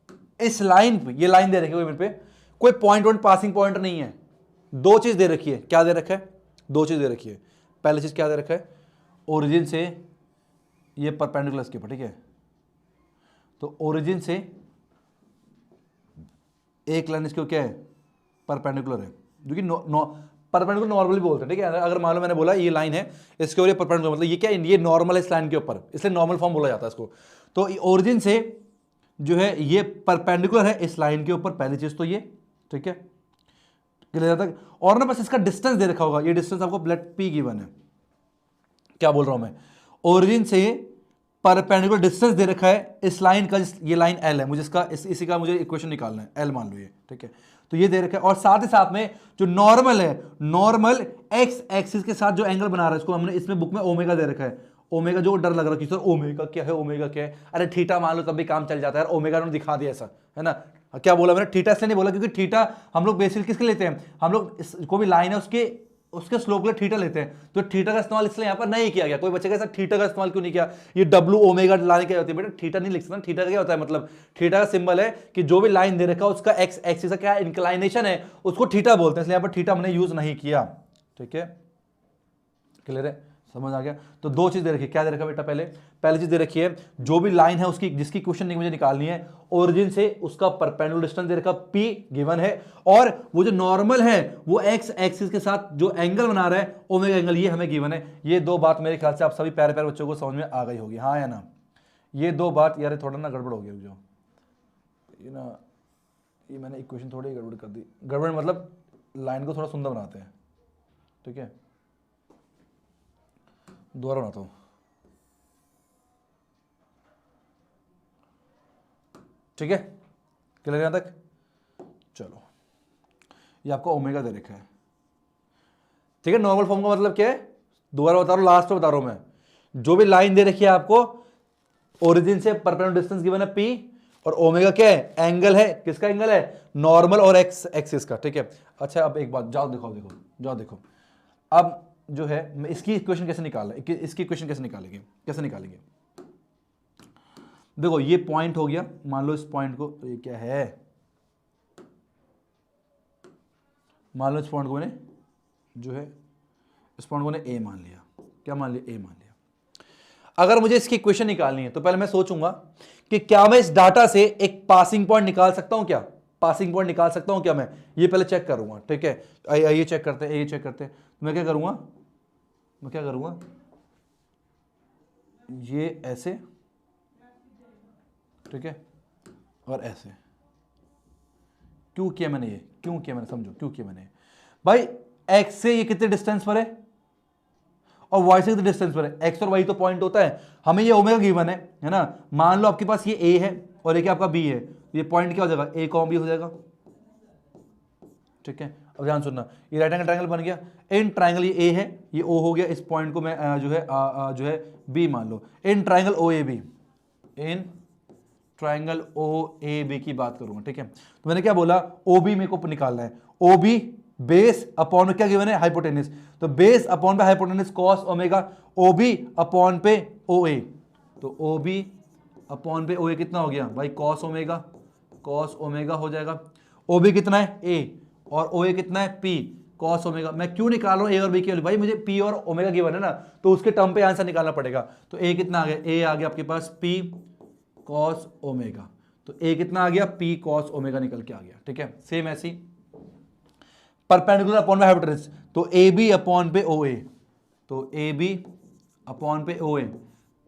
इस लाइन पे, ये लाइन दे रखी है मेरे पे, कोई पॉइंट पासिंग पॉइंट नहीं है। दो चीज दे रखी है। क्या दे रखा है? दो चीज दे रखी है। पहली चीज क्या दे रखा है, ओरिजिन से ये परपेंडिकुलर इसके ऊपर। ठीक है, तो ओरिजिन से एक लाइन इसके क्या है, परपेंडिकुलर है, जो कि परपेंडिकुलर नॉर्मली बोलते हैं। ठीक है, अगर मान लो मैंने बोला ये लाइन है, इसके ऊपर परपेंडिकुलर, मतलब ये क्या, ये नॉर्मल है इस लाइन के ऊपर, इसलिए नॉर्मल फॉर्म बोला जाता है इसको। तो ओरिजिन से जो है ये परपेंडिकुलर है इस लाइन के ऊपर, पहली चीज तो ये। ठीक है, क्लियर तक? और ना बस इसका डिस्टेंस दे रखा होगा, ये डिस्टेंस आपको लेट पी गिवन है। क्या बोल रहा हूं मैं, ओरिजिन से परपेंडिकुलर डिस्टेंस दे रखा है इस लाइन का, ये लाइन एल है, मुझे इसका इसी का मुझे इक्वेशन निकालना है, एल मान लो ये। ठीक है, तो ये दे रखा है, और साथ ही साथ में जो नॉर्मल है, नॉर्मल एक्स एक्सिस के साथ जो एंगल बना रहा है, इसको हमने इसमें बुक में ओमेगा दे रखा है। ओमेगा जो डर लग रहा है कि सर ओमेगा क्या है, ओमेगा क्या है, अरे थीटा मान लो तब भी काम चल जाता है यार, ओमेगा ने दिखा दिया ऐसा, है ना। क्या बोला मैंने, थीटा इसलिए नहीं बोला क्योंकि थीटा हम लोग बेसिकली किसके लेते हैं, हम लोग को भी लाइन है उसके स्लोप के लिए थीटा लेते हैं, तो थीटा का इस्तेमाल इसलिए यहां पर नहीं किया गया। कोई बच्चे का थीटा का इस्तेमाल क्यों नहीं किया, ये डब्ल्यू ओमेगा लाने क्या होती है बेटा, थीटा नहीं लिख सकता। थीटा का क्या होता है, मतलब थीटा का सिंबल है कि जो भी लाइन दे रखा है उसका एक्स एक्सिस का क्या इंक्लाइनेशन है, उसको थीटा बोलते हैं, इसलिए यहां पर थीटा हमने यूज नहीं किया। ठीक है, क्लियर है, समझ आ गया? तो दो चीज दे रखी है। क्या दे रखा है बेटा, पहली चीज दे रखी है जो भी लाइन है उसकी, जिसकी क्वेश्चन मुझे निकालनी है, ओरिजिन से उसका परपेंडिकुलर डिस्टेंस दे रखा p गिवन है, और वो जो नॉर्मल है वो x एक्सिस के साथ जो एंगल बना रहा है ओमेगा एंगल, ये हमें गिवन है। ये दो बात मेरे ख्याल से आप सभी प्यारे प्यारे बच्चों को समझ में आ गई होगी, हाँ या ना? ये दो बात यार थोड़ा ना गड़बड़ हो गया जो ये ना, ये मैंने इक्वेशन थोड़ी गड़बड़ कर दी। गड़बड़ मतलब लाइन को थोड़ा सुंदर बनाते हैं। ठीक है, दोबारा बनाता हूं। ठीक है, क्लियर यहां तक? चलो, ये आपको ओमेगा दे रखा है। ठीक है, नॉर्मल फॉर्म का मतलब क्या है, दोबारा बता रहा हूं, लास्ट में बता रहा हूं मैं। जो भी लाइन दे रखी है आपको, ओरिजिन से परपेंडिकुलर डिस्टेंस गिवन है p, और ओमेगा क्या है, एंगल है, किसका एंगल है, नॉर्मल और एक्स एक्सिस का। ठीक है, अच्छा अब एक बात, जाओ देखो, अब जो है इसकी इक्वेशन कैसे निकालना, इसकी इक्वेशन कैसे निकालेंगे? देखो ये पॉइंट हो गया, मान लो इस पॉइंट को, ये क्या है, मान लो इस पॉइंट को मैंने जो है, इस पॉइंट को मैंने ए मान लिया। क्या मान लिया? ए मान लिया। अगर मुझे इसकी इक्वेशन निकालनी है तो पहले मैं सोचूंगा कि क्या मैं इस डाटा से एक पासिंग पॉइंट निकाल सकता हूं, क्या पासिंग पॉइंट निकाल सकता हूं क्या मैं, ये पहले चेक करूंगा। ठीक है, ये चेक करते हैं, मैं क्या करूंगा, ये ऐसे, ठीक है, और ऐसे। क्यों किया मैंने समझो क्यों किया मैंने। भाई एक्स से ये कितने डिस्टेंस पर है और वाई से कितने डिस्टेंस पर है, एक्स और वाई तो पॉइंट होता है, हमें ये ओमेगा गिवन है ना। मान लो आपके पास ये ए है और ये क्या आपका बी है, ये पॉइंट क्या हो जाएगा, ए कॉम बी हो जाएगा। ठीक है, अब ध्यान सुनना, ये राइट एंगल ट्रायंगल बन गया। इन ट्रायंगल ये ए है, ये ओ हो गया, इस पॉइंट को मैं जो है बी मान लो। In triangle O A B, in triangle O A B की बात करूंगा। ठीक है, तो मैंने क्या बोला, ओ बी मेरे को निकालना है। ओ बी बेस अपॉन क्या गिवन है, हाइपोटेनिस। तो बेस अपॉन पे hypotenuse cos omega, O B upon पे ओ ए। तो ओ बी अपॉन पे ओ ए कितना हो गया भाई, कॉस ओमेगा, कॉस ओमेगा हो जाएगा। ओ बी कितना है, ए, और ओ ए कितना है, पी कॉस ओमेगा। मैं क्यों निकाल रहा हूं ए और बी के, भाई मुझे पी और ओमेगा गिवन है ना, तो उसके टर्म पे आंसर निकालना पड़ेगा। तो ए कितना आ गया, ए आ गया आपके पास पी कॉस ओमेगा। तो ए कितना आ गया, पी कॉस ओमेगा निकल के आ गया। ठीक है, सेम ऐसी परपेंडिकुलर अपॉन पे हाइपोटेनस, तो ए बी अपॉन पे ओ ए, तो ए बी अपॉन पे ओ ए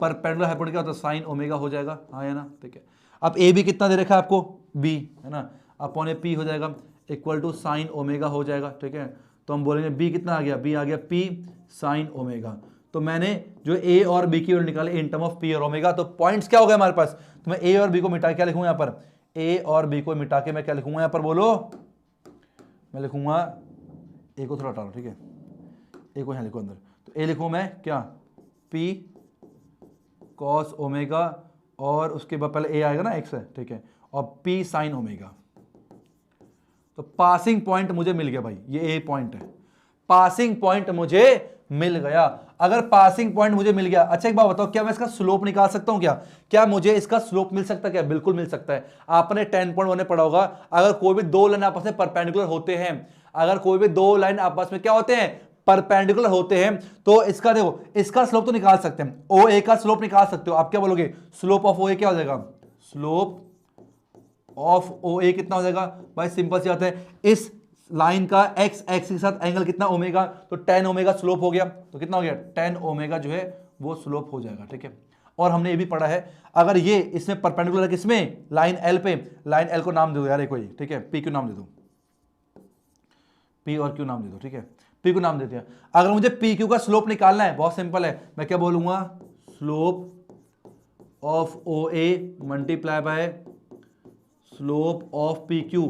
परपेंडिकुलर हाइपोटेनस क्या होता है, साइन ओमेगा हो जाएगा। हाँ है ना, ठीक है। अब ए बी कितना दे रखा है आपको, बी है ना, अपॉन ए पी हो जाएगा, इक्वल टू साइन ओमेगा हो जाएगा। ठीक है, तो हम बोलेंगे बी कितना आ गया, बी आ गया पी साइन ओमेगा। तो मैंने जो ए और बी की वैल्यू निकाले इन टर्म ऑफ पी और ओमेगा, तो पॉइंट्स क्या हो गए हमारे पास। तो मैं ए और बी को मिटा के क्या लिखूंगा यहाँ पर, ए और बी को मिटा के मैं क्या लिखूंगा यहाँ पर, बोलो। मैं लिखूंगा, ए को थोड़ा हटा लो, ठीक है, ए को यहाँ लिखो अंदर। तो ए लिखूँ मैं क्या, पी कॉस ओमेगा, और उसके बाद पहले ए आएगा ना, एक्स है, ठीक है, और पी साइन ओमेगा। तो पासिंग पॉइंट मुझे मिल गया भाई, ये ए पॉइंट है, पासिंग पॉइंट मुझे मिल गया। अगर पासिंग पॉइंट मुझे मिल गया, अच्छा एक बात बताओ, क्या मैं इसका स्लोप निकाल सकता हूं क्या, क्या मुझे इसका स्लोप मिल सकता है क्या, बिल्कुल मिल सकता है। आपने 10.1 में पढ़ा होगा, अगर कोई भी दो लाइन आपस में परपेंडिकुलर होते हैं, अगर कोई भी दो लाइन आपस में क्या होते हैं, परपेंडिकुलर होते हैं, तो इसका देखो, इसका स्लोप तो निकाल सकते हैं, ओ ए का स्लोप निकाल सकते हो। आप क्या बोलोगे, स्लोप ऑफ ओ ए क्या हो जाएगा, स्लोप ऑफ ओ ए कितना हो जाएगा भाई, सिंपल सी बात है, इस लाइन का एक्स एक्स के साथ एंगल कितना ओमेगा, तो 10 ओमेगा स्लोप हो गया। तो कितना हो गया, 10 ओमेगा जो है वो स्लोप हो जाएगा। ठीक है, और हमने ये भी पढ़ा है, अगर ये इसमें परपेंडिकुलर है, किसमें, लाइन एल पे, लाइन एल को नाम दे दो यार कोई, ठीक है, पी क्यू नाम दे दो, पी और क्यू नाम दे दो। ठीक है, पी क्यू नाम देते हैं। अगर मुझे पी क्यू का स्लोप निकालना है, बहुत सिंपल है, मैं क्या बोलूंगा, slope of O A multiply by slope of P Q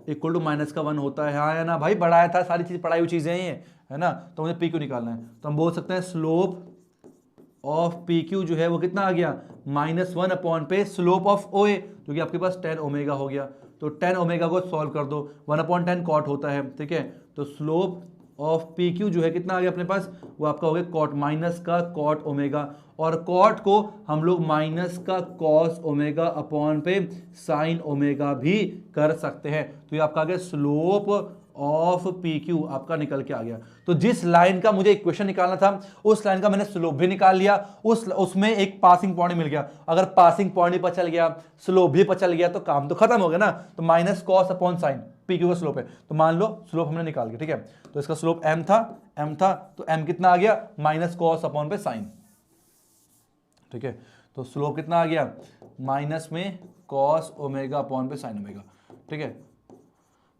equal to minus का 1 होता है। हाँ है ना भाई, बढ़ाया था, सारी चीज पढ़ाई हुई चीजें हैं ये, है ना। तो मुझे पी क्यू निकालना है, तो हम बोल सकते हैं स्लोप ऑफ पी क्यू जो है वो कितना आ गया, -1 अपॉन पे स्लोप ऑफ ओ ए, जो कि आपके पास 10 ओमेगा हो गया। तो 10 ओमेगा को सॉल्व कर दो, 1/10 कॉट होता है। ठीक है, तो स्लोप ऑफ पी क्यू जो है कितना आ गया अपने पास, वो आपका हो गया कॉट, माइनस का कॉट ओमेगा, और कॉट को हम लोग माइनस का कॉस ओमेगा अपॉन पे साइन ओमेगा भी कर सकते हैं। तो ये आपका आ गया स्लोप ऑफ पी क्यू आपका निकल के आ गया। तो जिस लाइन का मुझे इक्वेशन निकालना था, उस लाइन का मैंने स्लोप भी निकाल लिया, उसमें एक पासिंग पॉइंट मिल गया। अगर पासिंग पॉइंट भी पता चल गया, स्लोप भी पता चल गया, तो काम तो खत्म हो गया ना। तो minus cos upon sine, P Q का स्लोप है, तो मान लो स्लोप हमने निकाल दिया। ठीक है, तो इसका स्लोप m था, तो m कितना आ गया, माइनस कॉस अपॉन पे साइन। ठीक है, तो स्लोप कितना आ गया, माइनस में कॉस ओमेगा अपॉन पे साइन ओमेगा। ठीक है,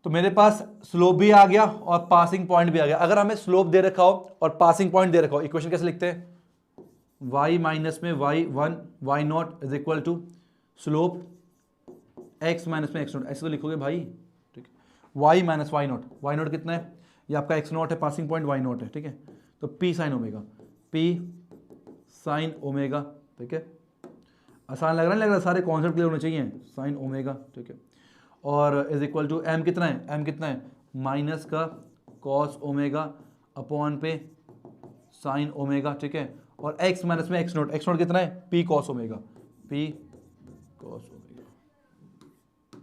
तो मेरे पास स्लोप भी आ गया और पासिंग पॉइंट भी आ गया। अगर हमें स्लोप दे रखा हो और पासिंग पॉइंट दे रखा हो, इक्वेशन कैसे लिखते हैं, y माइनस में y1 y0 is equal to slope x minus में x0, ऐसे तो लिखोगे भाई। ठीक है, y माइनस y0 कितना है, ये आपका x0 है, पासिंग पॉइंट y0 है। ठीक है, तो p sine omega, p sine omega. ठीक है, आसान लग रहा है, लग रहा है, सारे कॉन्सेप्ट क्लियर होने चाहिए, साइन ओमेगा। ठीक है, और इज इक्वल टू m कितना है, m कितना है, माइनस का कॉस ओमेगा अपॉन पे साइन ओमेगा। ठीक है, और x माइनस में x0 कितना है, p cos omega, p cos omega.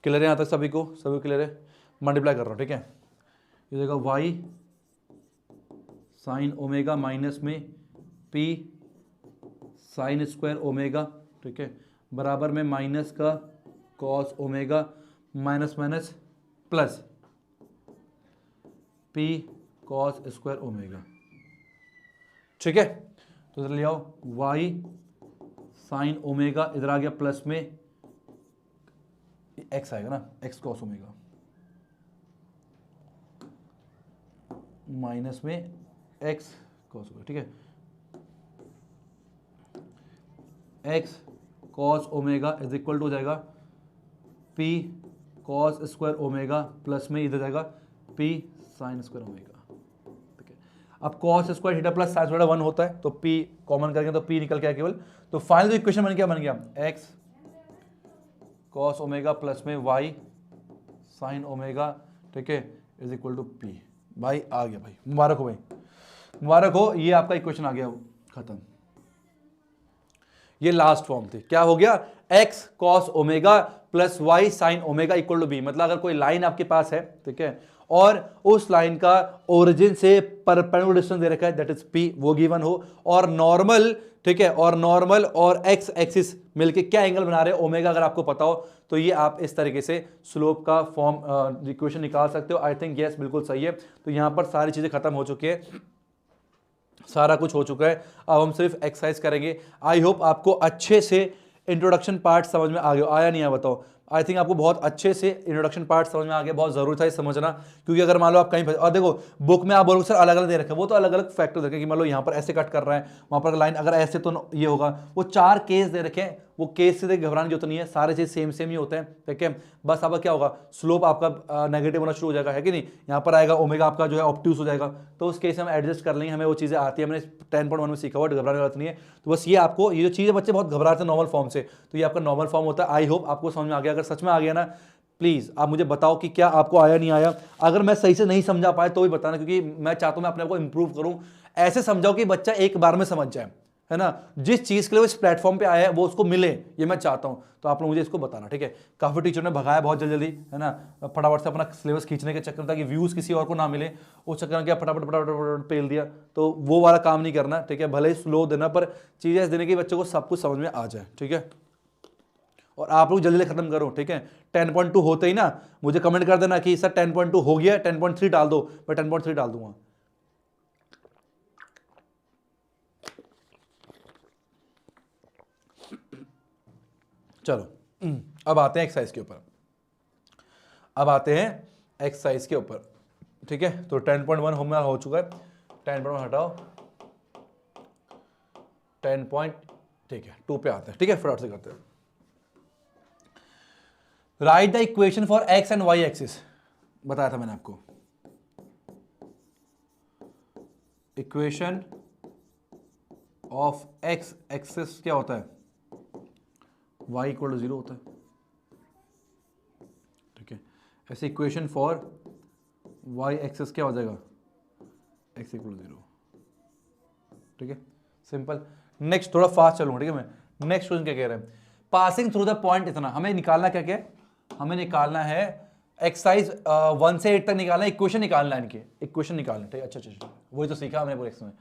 Clear है यहाँ तक सभी को, सभी क्लियर है। मल्टीप्लाई कर रहा हूँ, ठीक है, ये देखो y साइन ओमेगा माइनस में p साइन स्क्वायर ओमेगा। ठीक है, बराबर में माइनस का cos omega minus minus plus p cos square omega. ठीक है, तो इधर ले आओ, y साइन ओमेगा, इधर आ गया प्लस में x आएगा ना, x कॉस ओमेगा, माइनस में x कॉस ओमेगा। ठीक है, x cos omega is equal to हो जाएगा P cos square omega plus में इधर जाएगा पी साइन स्क्वायर ओमेगा, ठीक है। अब cos square theta plus sine square 1 होता है, तो पी कॉमन करके तो पी निकल के आया केवल। तो फाइनल इक्वेशन बन गया एक्स कॉस ओमेगा प्लस में वाई साइन ओमेगा, ठीक है, इज इक्वल टू पी। भाई आ गया भाई, मुबारक हो भाई, मुबारक हो, ये आपका इक्वेशन आ गया खत्म। ये लास्ट फॉर्म थी, क्या हो गया, x cos omega plus y sine omega equal to B. मतलब अगर कोई लाइन आपके पास है, ठीक है, और उस लाइन का ओरिजिन से परपेंडिकुलर डिस्टेंस दे रखा है, दैट इज पी, वो गिवन हो, और नॉर्मल, ठीक है, और नॉर्मल और एक्स एक्सिस मिलके क्या एंगल बना रहे हैं, ओमेगा, अगर आपको पता हो तो ये आप इस तरीके से स्लोप का फॉर्म इक्वेशन निकाल सकते हो। आई थिंक यस, बिल्कुल सही है। तो यहां पर सारी चीजें खत्म हो चुकी है, सारा कुछ हो चुका है, अब हम सिर्फ एक्सरसाइज करेंगे। आई होप आपको अच्छे से इंट्रोडक्शन पार्ट समझ में आ गया, आया नहीं आया बताओ। आई थिंक आपको बहुत अच्छे से इंट्रोडक्शन पार्ट समझ में आ गया, बहुत जरूरी था ये समझना, क्योंकि अगर मान लो आप कहीं और देखो बुक में आप बोलोगे सर अलग अलग दे रखे, वो तो अलग अलग फैक्टर दे रखे कि मान लो यहाँ पर ऐसे कट कर रहा है, वहां पर लाइन अगर ऐसे तो ये होगा, वो 4 केस दे रखे हैं, वो केस से घबराने की जरूरत नहीं है, सारे चीज सेम सेम ही होते हैं, ठीक है। बस आपका क्या होगा, स्लोप आपका नेगेटिव होना शुरू हो जाएगा, है कि नहीं, यहाँ पर आएगा ओमेगा आपका जो है ऑब्ट्यूस हो जाएगा, तो उस केस में हम एडजस्ट कर लेंगे, हमें वो चीजें आती है, हमने 10.1 में सीखा हुआ, घबराने की जरूरत नहीं है। तो बस ये आपको, ये जो चीजें बच्चे बहुत घबराते हैं नॉर्मल फॉर्म से, तो ये आपका नॉर्मल फॉर्म होता है। आई होप आपको समझ में आ गया, अगर सच में आ गया ना प्लीज आप मुझे बताओ कि क्या आपको आया नहीं आया। अगर मैं सही से नहीं समझा पाया तो भी बताना, क्योंकि मैं चाहता हूं मैं अपने आप को इंप्रूव करूं, ऐसे समझाओ कि बच्चा एक बार में समझ जाए, है ना, जिस चीज के लिए वो इस प्लेटफॉर्म पे आया है वो उसको मिले, ये मैं चाहता हूं। तो आप लोग मुझे इसको बताना, ठीक है। काफी टीचर ने भगाया बहुत जल्दी, है ना, फटाफट से अपना सिलेबस खींचने के चक्कर में, ताकि व्यूज किसी और को ना मिले, उस चक्कर में क्या फटाफट फटाफट पेल दिया, तो वो वाला काम नहीं करना, ठीक है। भले ही स्लो देना, पर चीजें ऐसे देने की बच्चों को सब कुछ समझ में आ जाए, ठीक है। और आप लोग जल्दी खत्म करो, ठीक है। 10.2 होते ही ना मुझे कमेंट कर देना कि सर 10.2 हो गया, 10.3 डाल दो, मैं 10.3 डाल दूंगा। चलो अब आते हैं एक्सरसाइज के ऊपर, अब आते हैं एक्सरसाइज के ऊपर, ठीक है। तो 10.1 हमारा हो चुका है, 10.1 हटाओ, 10. ठीक है 2 पे आते हैं, ठीक है, फटाफट से करते हैं। Write the equation for x and y axis, बताया था मैंने आपको, इक्वेशन ऑफ एक्स एक्सिस क्या होता है, y इक्वल टू 0 होता है, ठीक है। ऐसे इक्वेशन फॉर y एक्सिस क्या हो जाएगा, x इक्वल टू 0, ठीक है, सिंपल। नेक्स्ट थोड़ा फास्ट चलूंगा, ठीक है। मैं नेक्स्ट क्वेश्चन क्या कह रहे हैं, पासिंग थ्रू द पॉइंट, इतना हमें निकालना क्या क्या है, हमें निकालना है एक्सरसाइज 1 से 8 तक निकालना है, इक्वेशन निकालना है, इनके इक्वेशन निकालना है, ठीक है। अच्छा वही तो सीखा हमने पूरे में,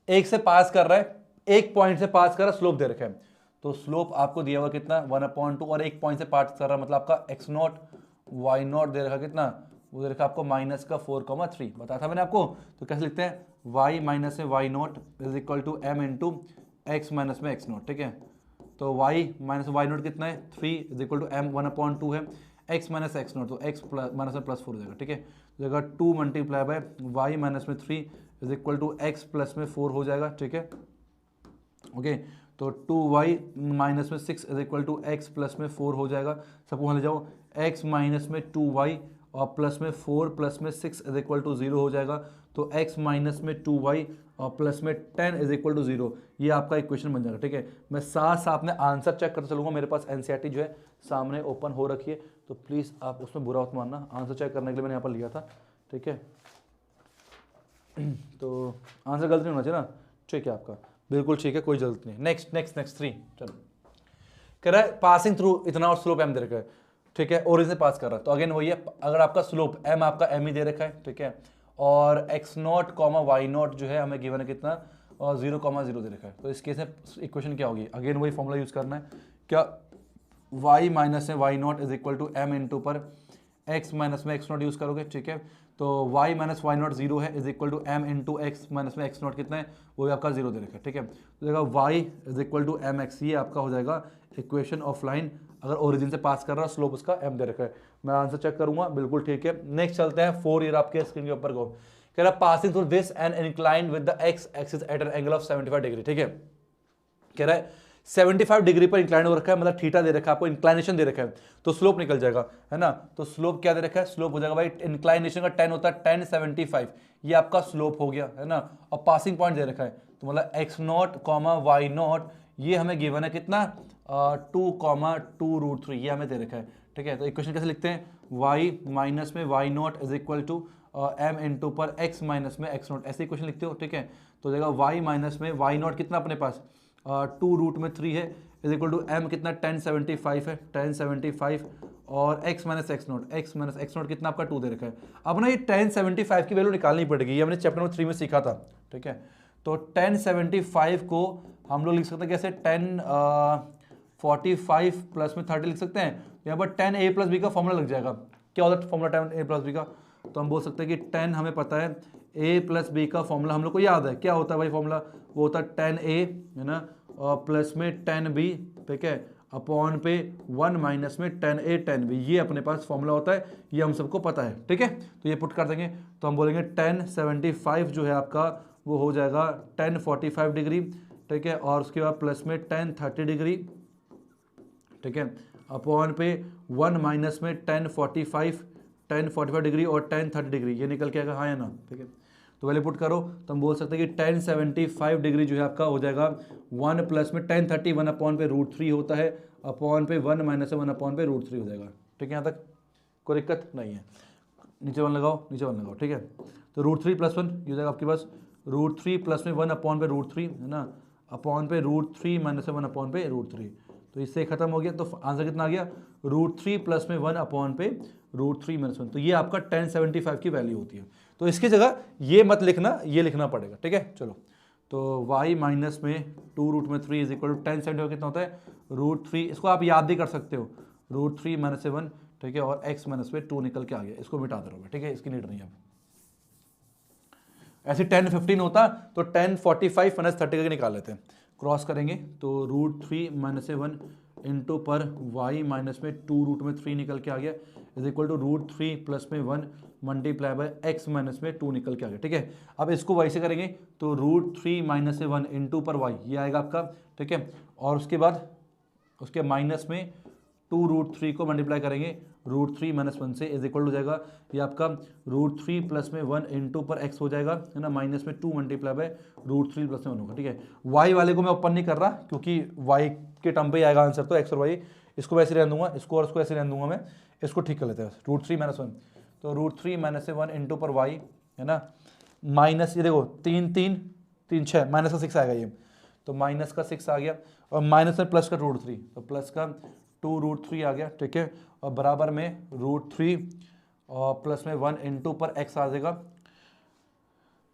एक से पास कर रहा है, एक पॉइंट से पास कर रहा है, स्लोप दे रखा है, तो स्लोप आपको दिया हुआ कितना 1/2, और एक पॉइंट से पास कर रहा है, मतलब आपका x0 y0 दे रखा कितना, वो दे रखा आपको माइनस का 4,3, बताया था मैंने आपको। तो कैसे लिखते हैं, y माइनस में y0 is equal to m into x minus में x0, ठीक है। तो y माइनस y0 कितना है 3 इज इक्वल टू m 1/2 है, x माइनस x0, तो x माइनस में +4 हो जाएगा, ठीक है। तो जाएगा 2 मल्टीप्लाई बाय y माइनस में 3 is equal to x plus में 4 हो जाएगा, ठीक है, ओके। तो 2y माइनस में 6 is equal to x plus में 4 हो जाएगा, सबको वहाँ ले जाओ, x माइनस में 2y और प्लस में 4 प्लस में 6 इज इक्वल टू 0 हो जाएगा, तो x माइनस में 2y और प्लस में 10 इज इक्वल टू 0, ये आपका इक्वेशन बन जाएगा, ठीक है। मैं साथ साथ में आंसर चेक करते चलूँगा, मेरे पास एनसीईआरटी जो है सामने ओपन हो रखी है, तो प्लीज़ आप उसमें बुरा मत मानना, आंसर चेक करने के लिए मैंने यहाँ पर लिया था, ठीक है। तो आंसर गलत नहीं होना चाहिए ना, ठीक है आपका, बिल्कुल ठीक है, कोई जरूरत नहीं। नेक्स्ट 3 चलो, कह रहा है पासिंग थ्रू इतना और स्लोप m दे रखा है, ठीक है, ओरिजिन से पास कर रहा है, तो अगेन वही है, अगर आपका स्लोप m आपका m ही दे रखा है, ठीक है, और x0, y0 जो है हमें गिवन है कितना, और 0,0 दे रखा है, तो इस केस में इक्वेशन क्या होगी, अगेन वही फॉर्मूला यूज करना है, क्या y माइनस में y0 is equal to m into पर x माइनस में x0 यूज करोगे, ठीक है। तो y माइनस y0 0 है, is equal to m into x minus में x0 कितना है, वो भी आपका 0 दे रखा है, ठीक है। तो देगा y is equal to M x, ये आपका हो जाएगा इक्वेशन ऑफ लाइन, अगर ओरिजिन से पास कर रहा है, स्लोप उसका m दे रखा है। मैं आंसर चेक करूंगा, बिल्कुल ठीक है। नेक्स्ट चलते हैं 4 ईयर आपके स्क्रीन के ऊपर को, कह रहा passing through this and incline with the x axis eight an angle of 75 degree, ठीक है। कह रहा है 75 डिग्री पर इंक्लाइन हो रखा है, मतलब थीटा दे रखा है आपको, इंक्लाइनेशन दे रखा है, तो स्लोप निकल जाएगा, है ना। तो स्लोप क्या दे रखा है, स्लोप हो जाएगा भाई, इंक्लाइनेशन का 10 होता है 1075, ये आपका स्लोप हो गया, है ना। और पासिंग पॉइंट दे रखा है, तो मतलब x0 कॉमा y0, ये हमें गिवन है कितना 2,2√3, ये हमें दे रखा है, ठीक है। तो इक्वेशन कैसे लिखते हैं, y माइनस में y0 is equal to m into पर x माइनस में x0, ऐसे इक्वेशन लिखते हो, ठीक है। तो देगा y माइनस में y0 कितना अपने पास 2√3 है, इज इक्वल टू m कितना 1075 है, 1075 और x माइनस x0 कितना आपका 2 दे रखा है। अब ना ये 1075 की वैल्यू निकालनी पड़ेगी, ये हमने चैप्टर नंबर 3 में सीखा था, ठीक है। तो 1075 को हम लोग लिख सकते हैं कैसे, 1045 प्लस में 30 लिख सकते हैं, यहाँ पर 10a प्लस बी का फॉर्मूला लग जाएगा। क्या होता है फॉर्मूला 10a प्लस बी का, तो हम बोल सकते हैं कि 10 हमें पता है, a प्लस बी का फॉर्मूला हम लोग को याद है, क्या होता है भाई फॉर्मूला, वो होता है 10a, है ना, और प्लस में 10b, ठीक है, अपॉन पे 1 माइनस में 10a 10b, ये अपने पास फॉर्मूला होता है, ये हम सबको पता है, ठीक है। तो ये पुट कर देंगे, तो हम बोलेंगे 1075 जो है आपका वो हो जाएगा 1045 डिग्री, ठीक है, और उसके बाद प्लस में 1030 डिग्री, ठीक है, अपॉन पे 1 माइनस में 1045 डिग्री और 1030 डिग्री, ये निकल के आएगा, हाँ या ना, ठीक है। तो वैल्यू पुट करो, तो हम बोल सकते हैं कि 1075 डिग्री जो है आपका हो जाएगा 1 प्लस में 1030, 1 अपॉन पे √3 होता है, अपॉन पे 1 माइनस 1 अपॉन पे √3 हो जाएगा, ठीक है। यहाँ तक कोई दिक्कत नहीं है, नीचे 1 लगाओ, नीचे 1 लगाओ, ठीक है। तो √3 प्लस 1 ये हो जाएगा आपके पास √3 प्लस में 1 अपॉन पे √3, है ना, अपॉन पे √3 माइनस 1 अपॉन पे √3, तो इससे खत्म हो गया, तो आंसर कितना आ गया, √3 प्लस में 1 अपॉन पे √3 माइनस 1, तो ये आपका 1075 की वैल्यू होती है। तो इसकी जगह ये मत लिखना, ये लिखना पड़ेगा, ठीक है। चलो, तो y माइनस में 2√3 इज इक्वल टू 1075 कितना होता है √3, इसको आप याद भी कर सकते हो, √3 माइनस 1, ठीक है, और x माइनस में 2 निकल के आ गया, इसको मिटा दे रहा, ठीक है, इसकी नीड नहीं है। ऐसे 1015 होता तो 1045 माइनस 30 करके निकाल लेते हैं, क्रॉस करेंगे तो √3 माइनस 1 इंटू पर y माइनस में 2√3 निकल के आ गया, इज इक्वल टू √3 प्लस में 1 मल्टीप्लाई बाय x माइनस में 2 निकल के आ गया, ठीक है। अब इसको y से करेंगे तो √3 माइनस 1 इंटू पर y, ये आएगा आपका, ठीक है, और उसके बाद उसके माइनस में 2√3 को मल्टीप्लाई करेंगे √3 माइनस 1 से, इज इक्वल हो जाएगा ये आपका √3 प्लस में 1 इंटू पर x हो जाएगा, है ना, माइनस में 2 मल्टीप्लाई बाय √3 प्लस में 1 होगा, ठीक है। y वाले को मैं ओपन नहीं कर रहा क्योंकि y के टर्म पे ही आएगा आंसर, तो x और y इसको वैसे रहने दूंगा, इसको और इसको ऐसे रहने दूंगा, मैं इसको ठीक कर लेते हैं, √3 माइनस 1, तो √3 माइनस 1 इंटू पर y, है ना, माइनस ये देखो 3 3 3 6 माइनस का 6 आएगा ये, तो माइनस का 6 आ गया, और माइनस में प्लस का √3, तो प्लस का 2√3 आ गया, ठीक है, और बराबर में √3 और प्लस में 1 इंटू पर x आ जाएगा,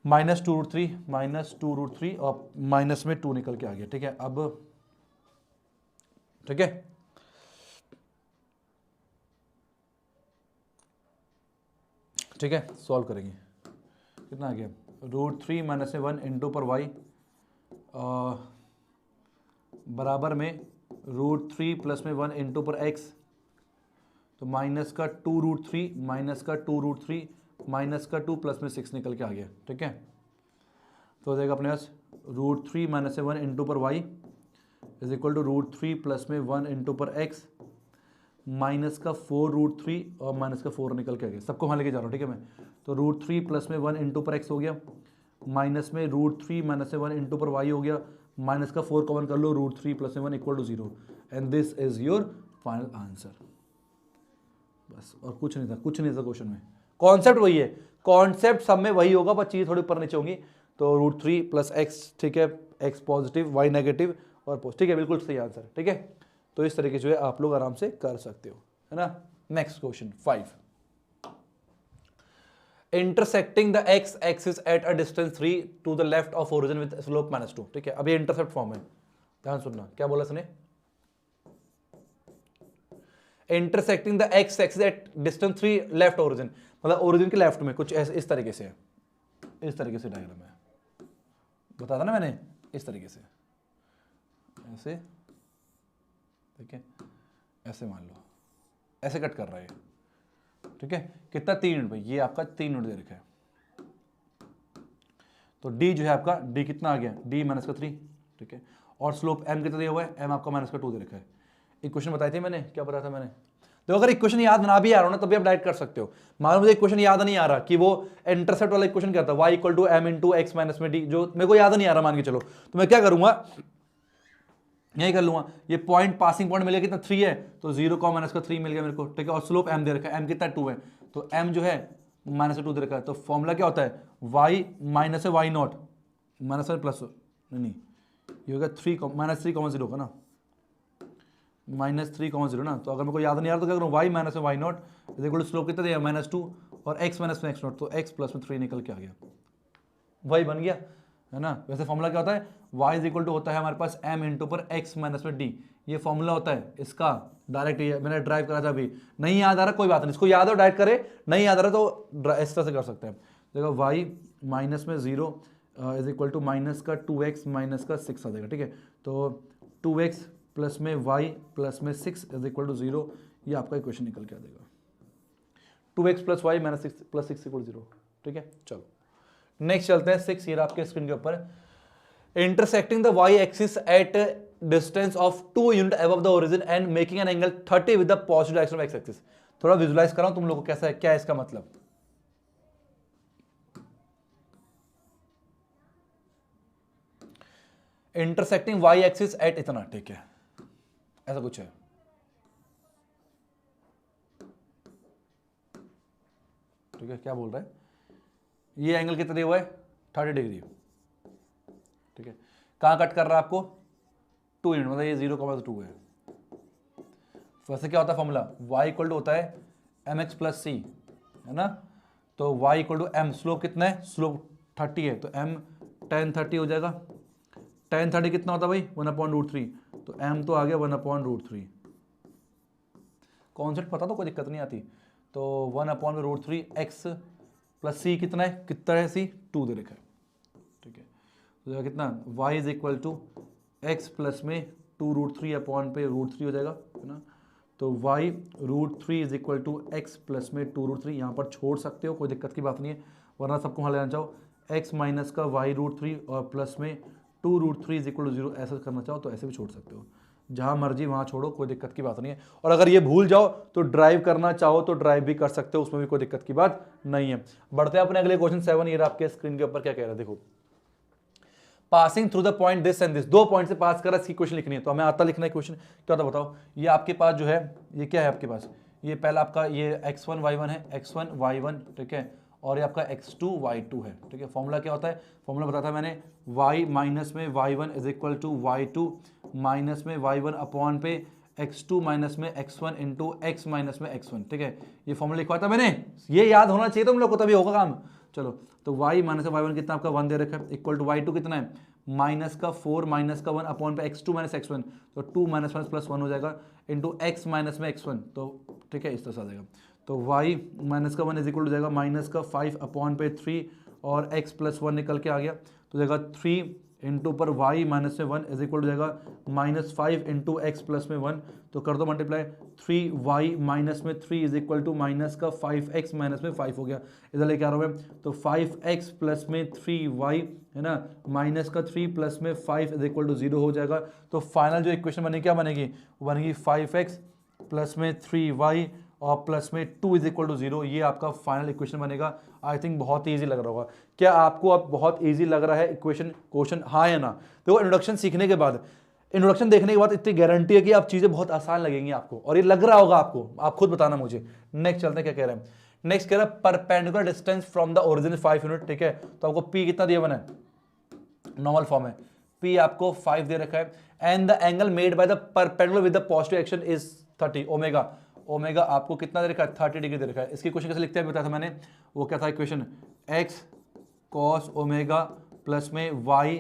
-2√3 और माइनस में 2 निकल के आ गया, ठीक है। अब ठीक है, ठीक है, सॉल्व करेंगे, कितना आ गया √3 माइनस में 1 इंटू पर y बराबर में √3 प्लस में 1 इंटू पर x, तो माइनस का 2√3 माइनस का 2√3 माइनस का 2 प्लस में 6 निकल के आ गया, ठीक है। तो हो जाएगा अपने पास √3 माइनस 1 इंटू पर y is equal to √3 plus में 1 इंटू पर x माइनस का 4√3 और माइनस का 4 निकल के आ गया, सबको वहाँ लेके जा रहा हूँ, ठीक है मैं। तो √3 प्लस में 1 इंटू पर x हो गया, माइनस में √3 माइनस में 1 इंटू पर y हो गया, माइनस का 4 कॉमन कर लो, √3 प्लस में 1 equal to 0, and this is your final answer. बस, और कुछ नहीं था, कुछ नहीं था क्वेश्चन में, कॉन्सेप्ट वही है, कॉन्सेप्ट सब में वही होगा, बस चीज़ थोड़ी ऊपर नीचे होंगी। तो √3 प्लस x, ठीक है, x पॉजिटिव y नेगेटिव और पॉजिटिव, ठीक है, बिल्कुल सही आंसर, ठीक है। तो इस तरीके जो है आप लोग आराम से कर सकते हो, है ना। Next question 5, intersecting the x axis at a distance 3 to the left of origin with slope -2, ठीक है। अब ये इंटरसेप्ट फॉर्म है, ध्यान सुनना क्या बोला इसने, intersecting the x axis at distance 3 left origin, मतलब ओरिजिन के लेफ्ट में कुछ ऐसे इस तरीके से है, इस तरीके से डायग्राम है, बताया था ना मैंने, इस तरीके से ऐसे, ठीक है, ऐसे मान लो ऐसे कट कर रहा है, ठीक है, कितना 3 यूनिट भाई, ये आपका 3 यूनिट दे रखा है, तो d जो है आपका d कितना आ गया, d -3, ठीक है, और स्लोप m कितना दिया हुआ है, m आपका माइनस का 2 दे रखा है। इक्वेशन बताई थी मैंने, क्या बताया था मैंने? तो अगर इक्वेशन याद ना भी आ रहा हो ना तब भी आप डायरेक्ट कर सकते हो। मान लो मुझे इक्वेशन याद नहीं आ रहा कि वो इंटरसेप्ट वाला इक्वेशन क्या था, y equal to m into x minus में d, जो मेरे को याद नहीं आ रहा मान के चलो, तो मैं क्या करूंगा, यही कर लूंगा, ये पॉइंट पासिंग पॉइंट मिल गया कितना 3 है, तो 0 का माइनस का 3 मिल गया मेरे को, ठीक है। और स्लोप m दे रखा है, m कितना 2 है, तो m जो है माइनस 2 दे रखा है। तो फॉर्मूला क्या होता है, y माइनस है y नॉट माइनस प्लस नहीं, ये होगा 3 माइनस 3,0 का ना, माइनस 3,0 ना। तो अगर मेरे को याद नहीं आ रहा तो क्या करूँ, y माइनस में y not is equal to slope कितना दिया -2 और x माइनस में x नॉट, तो x प्लस में 3 निकल के आ गया, वही बन गया, है ना। वैसे फॉर्मूला क्या होता है, y इज इक्वल टू होता है हमारे पास m इंटू पर x माइनस में d, ये फॉर्मूला होता है इसका। डायरेक्ट ये मैंने ड्राइव करा था अभी, नहीं याद आ रहा कोई बात नहीं, इसको याद हो डायरेक्ट करे, नहीं याद आ रहा तो इस तरह से कर सकते हैं। देखो y माइनस में 0 इज इक्वल टू माइनस का 2x माइनस का 6 आ जाएगा, ठीक है। तो 2x प्लस में y प्लस में 6 इज इक्वल टू 0, ये आपका इक्वेशन निकल के आ जाएगा, 2x plus y minus 6 plus 6 equal 0, ठीक है। चलो नेक्स्ट चलते हैं 6, ये आपके स्क्रीन के ऊपर, intersecting the y axis at distance of 2 unit above the origin and making an angle 30 with the positive direction of x axis. थोड़ा विजुलाइज कराऊं तुम लोगों को कैसा है, क्या है इसका मतलब। इंटरसेक्टिंग y एक्सिस एट इतना, ठीक है, ऐसा कुछ है, ठीक है। क्या बोल रहा है, ये एंगल कितना दिया हुआ है 30 डिग्री, ठीक है। कहां कट कर रहा है आपको 2 यूनिट, मतलब ये 0,2 है। वैसे क्या होता है फॉर्मूला, y इक्वल टू होता है mx प्लस सी, है ना। तो y equal to m, slope कितना है, स्लोप 30 है, तो m tan 30 हो जाएगा। tan 30 कितना होता है भाई 1/√3, तो m तो आ गया 1/√3। कॉन्सेप्ट पता तो कोई दिक्कत नहीं आती। तो 1/√3 x प्लस सी कितना है c 2 दे रखा है, ठीक है। तो कितना y is equal to x plus में 2√3 अपॉन पे √3 हो जाएगा, है ना। तो y √3 is equal to x plus में 2√3, यहाँ पर छोड़ सकते हो, कोई दिक्कत की बात नहीं है, वरना सबको वहाँ लेना चाहो x माइनस का y √3 और प्लस में 2√3 इज इक्वल टू 0, ऐसा करना चाहो तो ऐसे भी छोड़ सकते हो, जहाँ मर्जी वहाँ छोड़ो, कोई दिक्कत की बात नहीं है। और अगर ये भूल जाओ तो ड्राइव करना चाहो तो ड्राइव भी कर सकते हो, उसमें भी कोई दिक्कत की बात नहीं है। बढ़ते हैं अपने अगले क्वेश्चन 7, ये आपके स्क्रीन के ऊपर क्या कह रहा है, देखो, passing through the point this and this, 2 point से पास कर रहा है, इसकी क्वेश्चन लिखनी है। तो हमें आता लिखना है क्वेश्चन, क्या था बताओ। ये आपके पास जो है, ये क्या है आपके पास, ये पहला आपका ये x1 y1 है, x1 y1, ठीक है, और ये आपका x2 y2 है, ठीक है। फॉर्मूला क्या होता है, फॉर्मूला बताता है मैंने, y माइनस में y1 is equal to y2 minus में y1 अपॉन पे x2 माइनस में x1 इंटू x माइनस में x1, ठीक है। ये फॉर्मूला लिखवाया था मैंने, ये याद होना चाहिए तुम लोग को, तभी होगा काम। चलो, तो y माइनस y1 कितना आपका 1 दे रखा है, इक्वल टू y2 कितना है माइनस का 4 माइनस का 1 अपॉन पे x2 माइनस x1, तो 2 माइनस 1 प्लस 1 हो जाएगा इंटू x माइनस में x1, तो ठीक है, इस तरह से आ जाएगा। तो y माइनस का 1 इज इक्वल टू जाएगा माइनस का 5 अपॉन पे 3 और x प्लस 1 निकल के आ गया, तो जाएगा 3 इंटू पर y माइनस में 1 इज इक्वल टू जाएगा -5 इंटू एक्स प्लस में 1, तो कर दो मल्टीप्लाई, 3y माइनस में 3 इज इक्वल टू माइनस का 5x माइनस में 5 हो गया, इधर लेके आ रहा हूँ मैं, तो 5x प्लस में 3y, है ना, माइनस का 3 प्लस में 5 इज इक्वल टू 0 हो जाएगा। तो फाइनल जो इक्वेशन बनेगी क्या बनेगी, वो बनेगी 5x प्लस में 3y और प्लस में 2 इज इक्वल टू 0, ये आपका फाइनल इक्वेशन बनेगा। आई थिंक बहुत ईजी लग रहा होगा, क्या आपको अब बहुत ईजी लग रहा है इक्वेशन क्वेश्चन, हाँ या ना। देखो इंट्रोडक्शन सीखने के बाद, इंट्रोडक्शन देखने के बाद इतनी गारंटी है कि आप चीजें बहुत आसान लगेंगी आपको, और ये लग रहा होगा आपको, आप खुद बताना मुझे। नेक्स्ट चलते हैं, क्या कह रहे हैं, नेक्स्ट कह रहा है perpendicular distance from the origin 5 unit, ठीक है। तो आपको p कितना दिया बना है, नॉर्मल फॉर्म है, p आपको 5 दे रखा है, and the angle made by the perpendicular with the positive action is 30, omega, omega आपको कितना दे रखा है 30 डिग्री दे रखा है। इसकी क्वेश्चन कैसे लिखते हैं बताया था मैंने, वो क्या था equation, x cos omega plus में y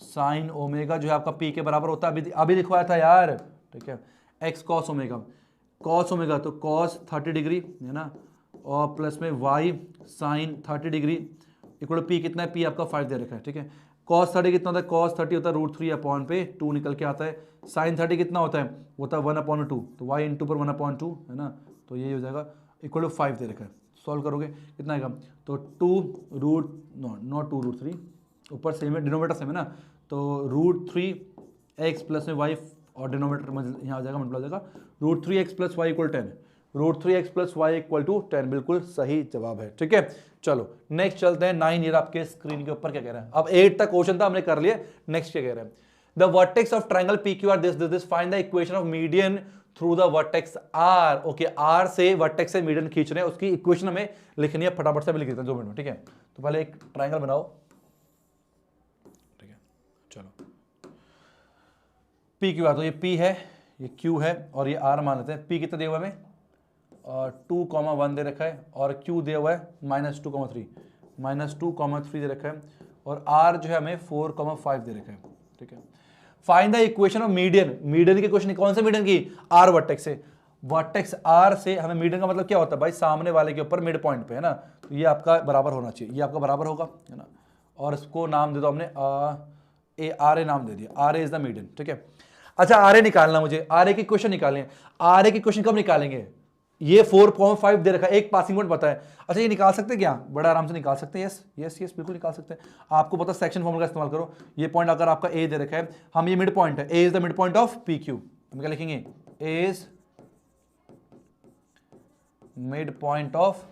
sin ओमेगा जो है आपका p के बराबर होता है, अभी लिखवाया था यार, ठीक है। x cos ओमेगा तो cos 30 डिग्री, है ना, और प्लस में y sin 30 degree equal p कितना है, p आपका 5 दे रखा है, ठीक है। cos 30 कितना होता है, cos 30 होता है √3 अपॉन पे 2 निकल के आता है, sin 30 कितना होता है, होता है 1/2, तो y इंटू पर 1/2, है ना, तो ये हो जाएगा इक्वल टू 5 दे रखा है। सॉल्व करोगे कितना आएगा, तो 2 √3 ऊपर सेम है, डिनोमिनेटर सेम है ना, तो √3 एक्स प्लस में वाई और डिनोमिनेटर में यहाँ आ जाएगा, मल्टीप्लाई हो जाएगा, √3x plus y equal 10, √3x plus y equal to 10, बिल्कुल सही जवाब है। ठीक है, चलो नेक्स्ट चलते हैं। 9 ईयर आपके स्क्रीन के ऊपर क्या कह रहा है। अब 8 तक क्वेश्चन था, हमने कर लिया। नेक्स्ट क्या कह रहा है, the vertex of triangle PQ R this, find the equation of median through the vertex R। Okay, R से वर्टेक्स से मीडियन खींच रहे हैं, उसकी इक्वेशन हमें लिखनी है, फटाफट से लिख देते हैं 2 मिनट में। ठीक है, तो पहले एक ट्रायंगल बनाओ। ठीक है, चलो PQ तो ये P है, ये Q है और ये R मान लेते हैं। P कितना दिया हुआ हमें, 2,1 दे रखा है और Q दिया हुआ है -2,3, -2,3 दे रखा है और R जो है हमें 4,5 दे रखा है। ठीक है, find the equation of median. Median की क्वेश्चन कौन से मीडियन की, R वर्टेक्स से। वर्टेक्स R से हमें मीडियन का मतलब क्या होता है भाई, सामने वाले के ऊपर मिड पॉइंट पे, है ना। तो ये आपका बराबर होना चाहिए, ये आपका बराबर होगा, है ना। और इसको नाम दे दो हमने RA नाम दे दिया, RA इज द मीडियन। ठीक है, अच्छा RA निकालना, मुझे RA की क्वेश्चन निकालें। RA की क्वेश्चन कब निकालेंगे, ये 4,5 दे रखा है, एक पासिंग पॉइंट पता है। अच्छा ये निकाल सकते हैं क्या, बड़ा आराम से निकाल सकते हैं। यस यस यस, बिल्कुल निकाल सकते हैं। आपको पता सेक्शन फॉर्मूला का इस्तेमाल करो। ये पॉइंट अगर आपका ए दे रखा है, हम ये मिड पॉइंट है, A is the mid point of PQ, हम क्या लिखेंगे, A is mid point of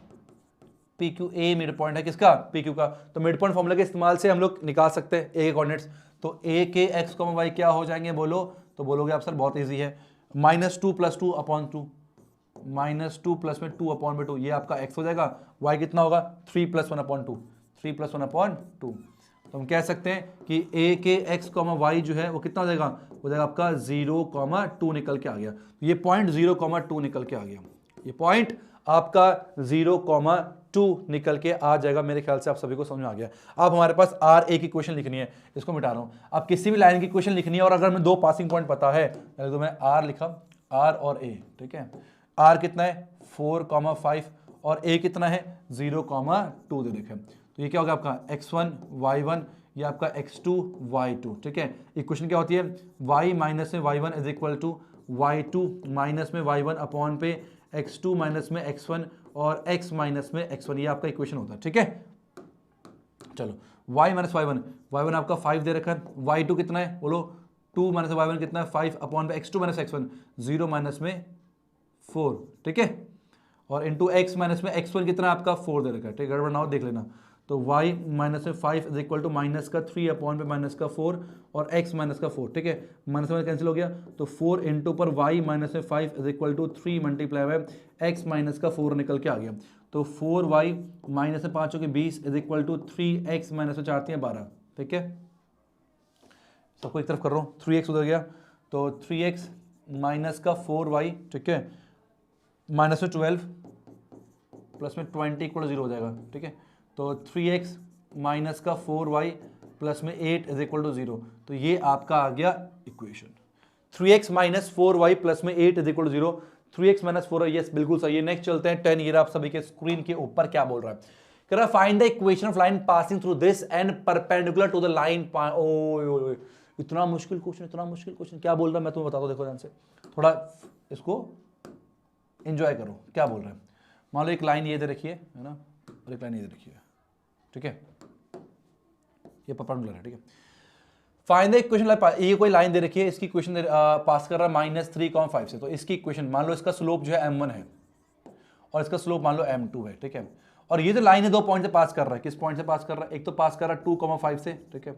PQ। A mid point है किसका, PQ का। तो मिड पॉइंट फॉर्मूला के इस्तेमाल से हम लोग निकाल सकते हैं ए के कोऑर्डिनेट्स। तो ए के x, y क्या हो जाएंगे बोलो, तो बोलोगे आप सर बहुत ईजी है, -2 + 2 अपॉन 2, -2 प्लस में 2 अपॉन 2, ये आपका x हो जाएगा। y कितना होगा, 3 + 1 अपॉन 2, 3 + 1 अपॉन 2। तो हम कह सकते हैं कि a के x, y जो है वो कितना हो जाएगा, आपका 0,2 निकल के आ गया। ये पॉइंट 0,2 निकल के आ गया, ये पॉइंट आपका 0,2 निकल के आ जाएगा। मेरे ख्याल से आप सभी को समझ में आ गया। अब हमारे पास RA की क्वेश्चन लिखनी है, इसको मिटा रहा हूं। अब किसी भी लाइन की क्वेश्चन लिखनी है और अगर मैं 2 पासिंग पॉइंट पता है, तो मैं R लिखा, R और A। ठीक है, R कितना है 4,5 और A कितना है 0,2 दे रखे। तो ये क्या होगा आपका x1 y1, ये आपका x2 y2। ठीक है, इक्वेशन क्या होती है, y माइनस में y1 is equal to y2 minus में y1 अपॉन पे x2 माइनस में x1 और x माइनस में x1, ये आपका इक्वेशन होता है। ठीक है, चलो y माइनस y1 आपका 5 दे रखा है, y2 कितना है बोलो, 2 माइनस y1 कितना है 5 अपॉन पे x2 माइनस x1, 0 माइनस में 4। ठीक है, और इंटू x माइनस में x1 कितना आपका 4 दे रखा है। ठीक है, गड़बड़ ना हो देख लेना। तो y माइनस में 5 इज इक्वल टू माइनस का 3 अपॉन पे माइनस का 4 और x माइनस का 4। ठीक है, माइनस में कैंसिल हो गया, तो 4 इंटू पर y माइनस में 5 is equal to 3 multiply by x minus का 4 निकल के आ गया। तो 4y माइनस में 5 हो गया 20 is equal to 3x minus में 4 12। ठीक है, सबको एक तरफ कर रहा हूँ, 3x उधर गया, तो 3x माइनस का 4y, ठीक है, माइनस में 12 प्लस में 20 इक्वल 0 हो जाएगा। ठीक है, तो 3x माइनस का 4y प्लस में 8 इज इक्वल टू 0। तो ये आपका आ गया equation, 3x minus 4y plus में 8 is equal to 0। 3x minus 4y, yes बिल्कुल सही है। नेक्स्ट चलते हैं 10 ईयर, आप सभी के स्क्रीन के ऊपर क्या बोल रहा है, कह रहा है find the equation of line passing through this and perpendicular to the line. ओ इतना मुश्किल क्वेश्चन, इतना मुश्किल क्वेश्चन, क्या बोल रहा है मैं तुम्हें बता दो, देखो ध्यान से, थोड़ा इसको एंजॉय करो। क्या बोल रहे हैं, मान लो एक लाइन ये दे रखी है ना, और एक लाइन ये दे रखी है। ठीक है, ये परपेंडिकुलर है। ठीक है, फाइंड द इक्वेशन, ये कोई लाइन दे रखी है, इसकी इक्वेशन पास कर रहा है -3,5 से। तो इसकी इक्वेशन मान लो इसका स्लोप जो है m1 है और इसका स्लोप मान लो m2 है। ठीक है, और ये जो लाइन है 2 पॉइंट से पास कर रहा है, किस पॉइंट से पास कर रहा है, एक तो पास कर रहा है 2,5 से, ठीक है,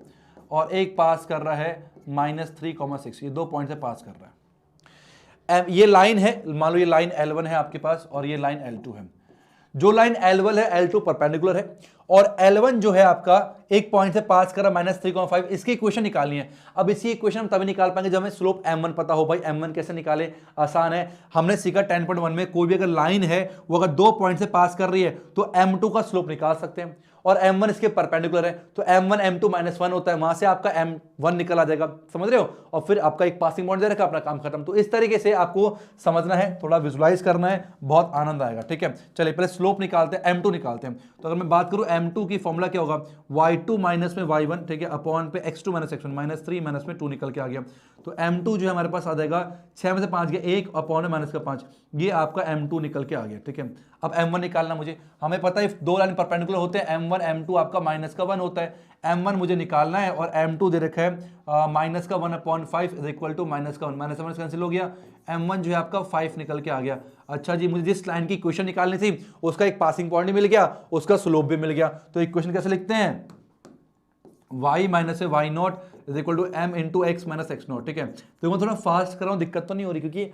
और एक पास कर रहा है -3,6, ये 2 पॉइंट से पास कर रहा है। ये लाइन है, मान लो ये लाइन L1 है आपके पास और ये लाइन L2 है। जो लाइन L1 है L2 परपेंडिकुलर है और L1 जो है आपका एक पॉइंट से पास कर रहा है -3,5, इसकी इक्वेशन निकालनी है। अब इसी इक्वेशन हम तभी निकाल पाएंगे जब हमें स्लोप m1 पता हो। भाई m1 कैसे निकाले, आसान है, हमने सीखा 10.1 में, कोई भी अगर लाइन है वो अगर 2 पॉइंट से पास कर रही है तो m2 का स्लोप निकाल सकते हैं और m1 इसके परपेंडिकुलर है, तो m1 m2 -1 होता है, वहां से आपका m1 निकल आ जाएगा, समझ रहे हो, और फिर आपका एक पासिंग पॉइंट दे रखा, अपना काम खत्म। तो इस तरीके से आपको समझना है, थोड़ा विजुलाइज करना है, बहुत आनंद आएगा। ठीक है, चलिए पहले स्लोप निकालते हैं, m2 निकालते हैं। तो अगर मैं बात करूं m2 की फॉर्मूला क्या होगा, y2 माइनस में y1, ठीक है, अपॉन पे x2 माइनस x1, -3 माइनस में 2 निकल के आ गया। तो m2 जो है हमारे पास आ जाएगा 6 में से 5 गया 1 अपॉन माइनस का 5, ये आपका m2 निकल के आ गया। ठीक है, अब m1 निकालना मुझे, हमें पता है 2 लाइन परपेंडिकुलर होते हैं, m1 m2 आपका माइनस का 1 होता है। m1 मुझे निकालना है और m2 दे रखा है माइनस का 1/5 इज इक्वल टू माइनस का 1, माइनस माइनस कैंसिल हो गया, m1 जो है आपका 5 निकल के आ गया। अच्छा जी, मुझे जिस लाइन की इक्वेशन निकालनी थी उसका एक पासिंग पॉइंट मिल गया, उसका स्लोप भी मिल गया। तो इक्वेशन कैसे लिखते हैं, y minus y not is equal to m into x minus x not. ठीक है, तो मैं थोड़ा फास्ट कर रहा हूँ, दिक्कत तो नहीं हो रही, क्योंकि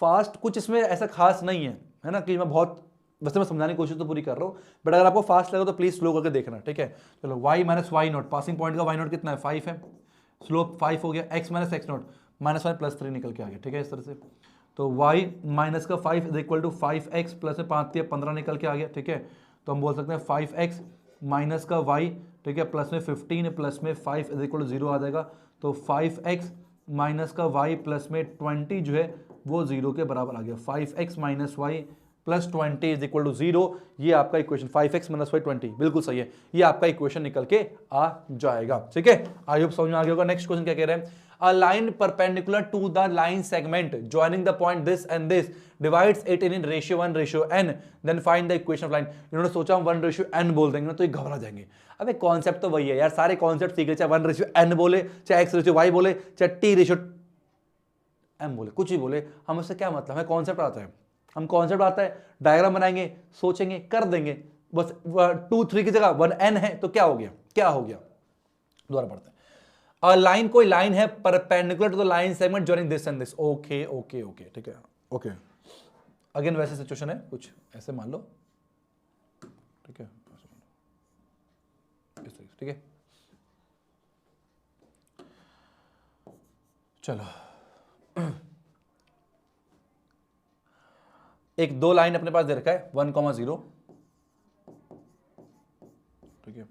फास्ट कुछ इसमें ऐसा खास नहीं है ना, कि मैं बहुत वैसे मैं समझाने की कोशिश तो पूरी कर रहा हूँ, बट अगर आपको फास्ट लगे तो प्लीज स्लो करके देखना। ठीक है, चलो y minus y not, passing point का y नॉट कितना है 5 है, स्लोप 5 हो गया, x minus x not minus 1 plus 3 निकल के आ गया। ठीक है, इस तरह से तो y माइनस का 5 is equal to 5x plus 5 15 निकल के आ गया। ठीक है, तो हम बोल सकते हैं 5x माइनस का y, ठीक है, प्लस में 15 प्लस में 5 इज इक्वल टू 0 आ जाएगा। तो 5x माइनस का y प्लस में 20 जो है वो 0 के बराबर आ गया। 5x minus y plus 20 is equal to 0, ये आपका इक्वेशन 5x माइनस वाई 20 बिल्कुल सही है, ये आपका इक्वेशन निकल के आ जाएगा। ठीक है, आई होप समझ में आ गया होगा। नेक्स्ट क्वेश्चन क्या कह रहे हैं, a line perpendicular to the line segment joining the point this and this divides it in ratio 1:n, then find the equation of line। इन्होंने सोचा हम 1:n बोल देंगे ना तो ये घबरा जाएंगे। अबे कॉन्सेप्ट तो वही है यार, सारे कॉन्सेप्ट सीख ले, चाहे 1:n बोले, चाहे x/y बोले, चाहे t/m बोले, कुछ भी बोले, हम उससे क्या मतलब है, कॉन्सेप्ट आता है, हम कॉन्सेप्ट आता है, डायग्राम बनाएंगे, सोचेंगे, कर देंगे, बस 2 3 की जगह 1n है तो क्या हो गया, क्या हो गया। दोबारा पढ़ते हैं, लाइन कोई लाइन है perpendicular to the line segment joining this and this. Okay okay okay, ठीक है, ओके। अगेन वैसे सिचुएशन है, कुछ ऐसे मान लो, ठीक है, ठीक है, चलो। एक दो लाइन अपने पास दे रखा है 1,0, ठीक है,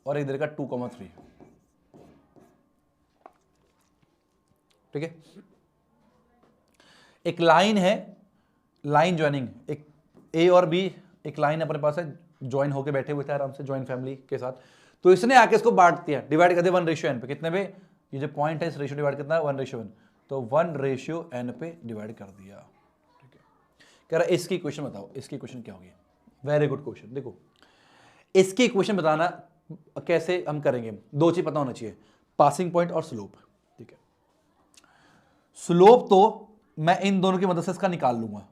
और एक दे रखा है 2,3, ठीक है। एक लाइन है, लाइन ज्वाइनिंग, एक ए और बी एक लाइन अपने पास है, ज्वाइन होके बैठे हुए थे आराम से ज्वाइन फैमिली के साथ, तो इसने आके इसको बांट दिया, डिवाइड कर दिया 1:n पे। कितने पे, ये जो पॉइंट है इस रेशियो डिवाइड कितना है 1:n, तो 1:n पे डिवाइड कर दिया। ठीक है, कह रहा इसकी इक्वेशन बताओ, इसकी इक्वेशन क्या होगी। Very good question. देखो इसकी इक्वेशन बताना कैसे हम करेंगे, दो चीज पता होना चाहिए, पासिंग पॉइंट और स्लोप। ठीक है, स्लोप तो मैं इन दोनों की मदद से इसका निकाल लूंगा,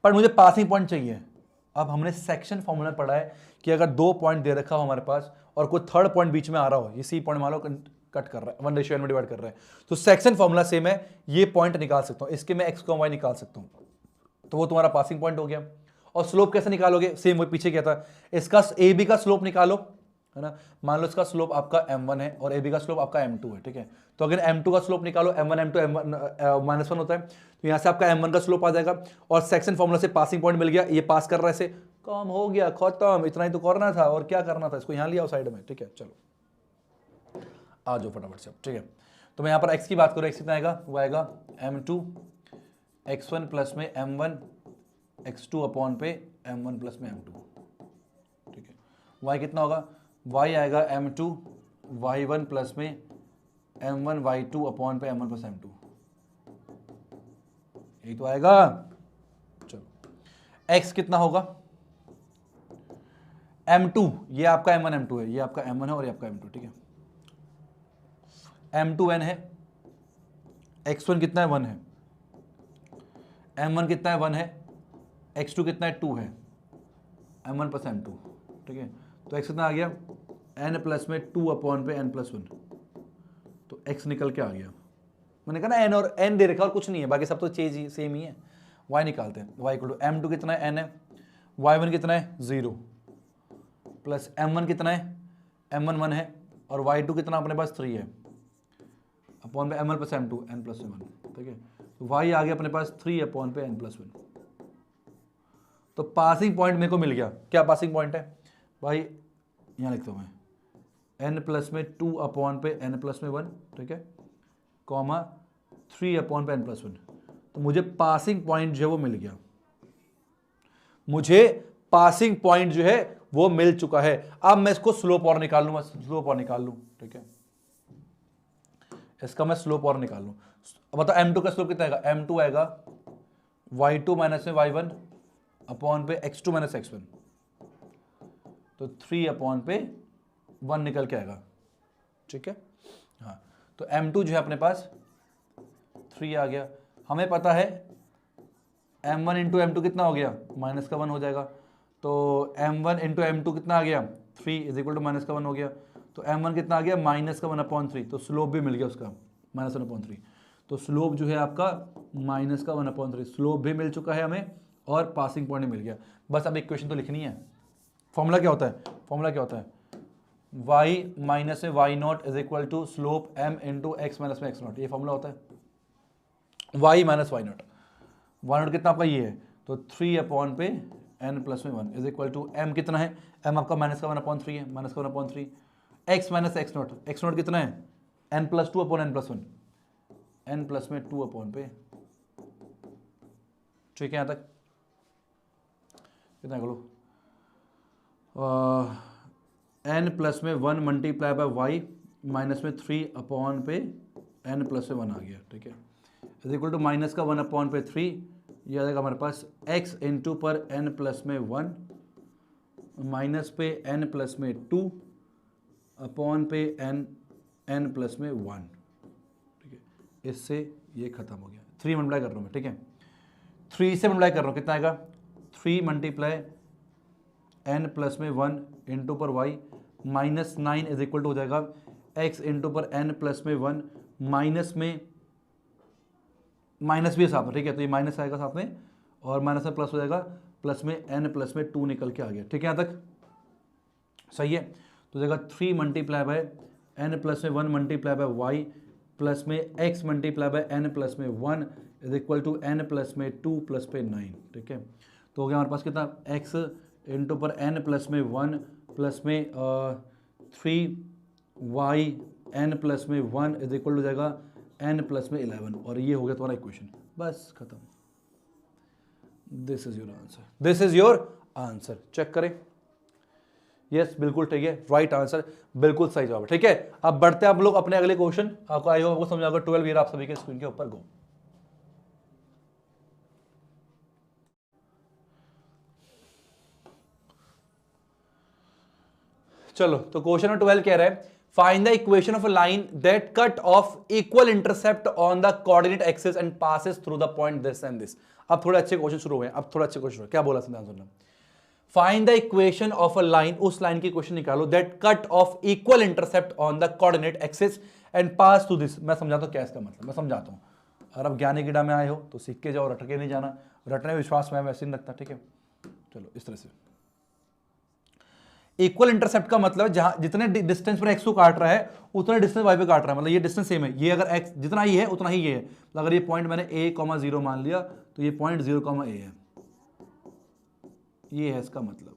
पर मुझे पासिंग पॉइंट चाहिए। अब हमने सेक्शन फॉर्मूला पढ़ा है कि अगर 2 पॉइंट दे रखा हो हमारे पास और कोई थर्ड पॉइंट बीच में आ रहा हो, ये सी पॉइंट मान लो कट कर रहा है, 1:n में डिवाइड कर रहा है, तो सेक्शन फॉर्मूला से मैं ये पॉइंट निकाल सकता हूं, इसके मैं x को y निकाल सकता हूं, तो वो तुम्हारा पासिंग पॉइंट हो गया। और स्लोप कैसे निकालोगे, सेम वो पीछे क्या था, इसका ए बी का स्लोप निकालो, है ना। मान लो इसका स्लोप आपका m1 है और ए बी का स्लोप आपका m2 है। ठीक है, तो अगर m2 का स्लोप निकालो, m1 m2 -1 होता है, तो यहां से आपका m1 का स्लोप आ जाएगा, और सेक्शन फॉर्मूला से पासिंग पॉइंट मिल गया, ये पास कर रहा है, इसे काम हो गया, खत्म, इतना ही तो करना था, और क्या करना था, इसको यहां लिया साइड में। ठीक है, चलो आ जाओ फटाफट से। ठीक है, तो मैं यहां पर x की बात करूं, x कितना आएगा, वो आएगा m2 x1 प्लस में m1 x2 अपॉन पे m1 प्लस में m2। ठीक है, y कितना होगा, y आएगा m2 y1 प्लस में m1 y2 अपॉन पे m1 प्लस m2, यही तो आएगा। चलो x कितना होगा, m2, ये आपका m1 m2 है, ये आपका m1 है और ये आपका m2। ठीक है, m2n है, x1 कितना है 1 है, m1 कितना है 1 है, x2 कितना है 2 है, m1 प्लस m2। ठीक है, तो x कितना आ गया, n प्लस में 2 अपॉन पे n प्लस 1, तो x निकल के आ गया। मैंने कहा ना n और n दे रखा और कुछ नहीं है, बाकी सब तो चीज ही सेम ही है। y निकालते हैं, y इक्वल टू m2 कितना है n है, y1 कितना है 0, प्लस m1 कितना है, m1 1 है, और y2 कितना अपने पास 3 है, अपॉन पे m1 plus m2 n plus 1। ठीक है, तो y आ गया अपने पास 3 अपॉन पे n प्लस 1। तो पासिंग पॉइंट मेरे को मिल गया, क्या पासिंग पॉइंट है भाई, यहाँ लिखता हूँ मैं n प्लस में 2 अपॉन पे n प्लस में 1, ठीक है, कॉमा 3 अपॉन पे n प्लस 1। तो मुझे पासिंग पॉइंट जो है वो मिल गया, मुझे पासिंग पॉइंट जो है वो मिल चुका है। अब मैं इसको स्लोप और निकाल लूँ, स्लोप और निकाल लूँ। ठीक है, इसका मैं स्लोप और निकाल लूँ। अब बताओ m2 का स्लोप कितना आएगा, m2 आएगा y2 माइनस में y1 अपॉन पे x2 माइनस x1। तो 3/1 निकल के आएगा, ठीक है। हाँ, तो m2 जो है अपने पास 3 आ गया। हमें पता है m1 इंटू m2 कितना हो गया, -1 हो जाएगा। तो m1 इंटू m2 कितना आ गया, 3 इज इक्वल टू -1 हो गया। तो m1 कितना आ गया, -1/3। तो स्लोप भी मिल गया उसका -1/3। तो स्लोप जो है आपका -1/3, स्लोप भी मिल चुका है हमें और पासिंग पॉइंट मिल गया। बस अब इक्वेशन तो लिखनी है। फॉर्मूला क्या होता है, फॉर्मूला क्या होता है, y माइनस में y0 is equal to slope m into x minus में x0, ये फॉर्मूला होता है। y माइनस y0 कितना आपका ये है, तो 3/n+1 is equal to m कितना है, m आपका -1/3 है, -1/3। x माइनस x0 कितना है, n+2/n+1, n+2/, ठीक है। यहाँ तक कितना करो, n+1 multiply by y minus में 3/n+1 आ गया, ठीक है। इज इक्वल टू -1/3, ये आ जाएगा हमारे पास x इंटू पर n+1 माइनस पे n+2 अपॉन पे n+1, ठीक है। इससे ये खत्म हो गया। 3 मल्टीप्लाई कर रहा हूँ मैं, ठीक है, 3 से मल्टीप्लाई कर रहा हूँ, कितना आएगा, 3 मल्टीप्लाई n+1 इंटू पर y minus 9 is equal to हो जाएगा x इंटू पर n+1 माइनस में माइनस भी है साथ में, ठीक है। तो ये माइनस आएगा साथ में और माइनस में प्लस हो जाएगा, प्लस में n+2 निकल के आ गया, ठीक है। यहाँ तक सही है। तो जाएगा 3 multiply by n+1 multiply by y plus में x multiply by n+1 is equal to n+2 plus पे 9, ठीक है। तो हो गया हमारे पास कितना, x इंटू पर n+1 प्लस में 3y n+1 is equal to जाएगा n+11, और ये हो गया तुम्हारा इक्वेशन। बस खत्म। This is your answer, this is your answer. Check करें, यस बिल्कुल ठीक है, राइट आंसर, बिल्कुल सही जवाब है, ठीक है। अब बढ़ते हैं आप लोग अपने अगले क्वेश्चन। आपको आई होप समझ आएगा। 12 ईयर आप सभी के स्क्रीन के ऊपर गो। चलो, तो क्वेश्चन नंबर 12 कह रहा है, find the equation of a line that cut off equal intercept on the coordinate axis and passes through the point this and this. अब थोड़े अच्छे क्वेश्चन शुरू हुए, अब थोड़ा अच्छे क्वेश्चन, क्या बोला ध्यान सुनना। Find the equation of a line, उस लाइन की इक्वेशन निकालो that cut off equal intercept on the coordinate axis and pass through this. मैं समझाता हूं क्या इसका मतलब, मैं समझाता हूं। अगर आप ज्ञानी गिड़ा में आए हो तो सीख के जाओ, रट के नहीं जाना। रटने में विश्वास मैं वैसे नहीं रखता, ठीक है। चलो इस तरह से इक्वल इंटरसेप्ट का मतलब जहां जितने डिस्टेंस पर एक्स को काट रहा है उतने डिस्टेंस वाई पे काट रहा है, मतलब ये डिस्टेंस सेम है। ये अगर एक्स जितना ही है उतना ही ये है। अगर ये पॉइंट मैंने a,0 मान लिया तो ये पॉइंट 0,a है, ये है इसका मतलब,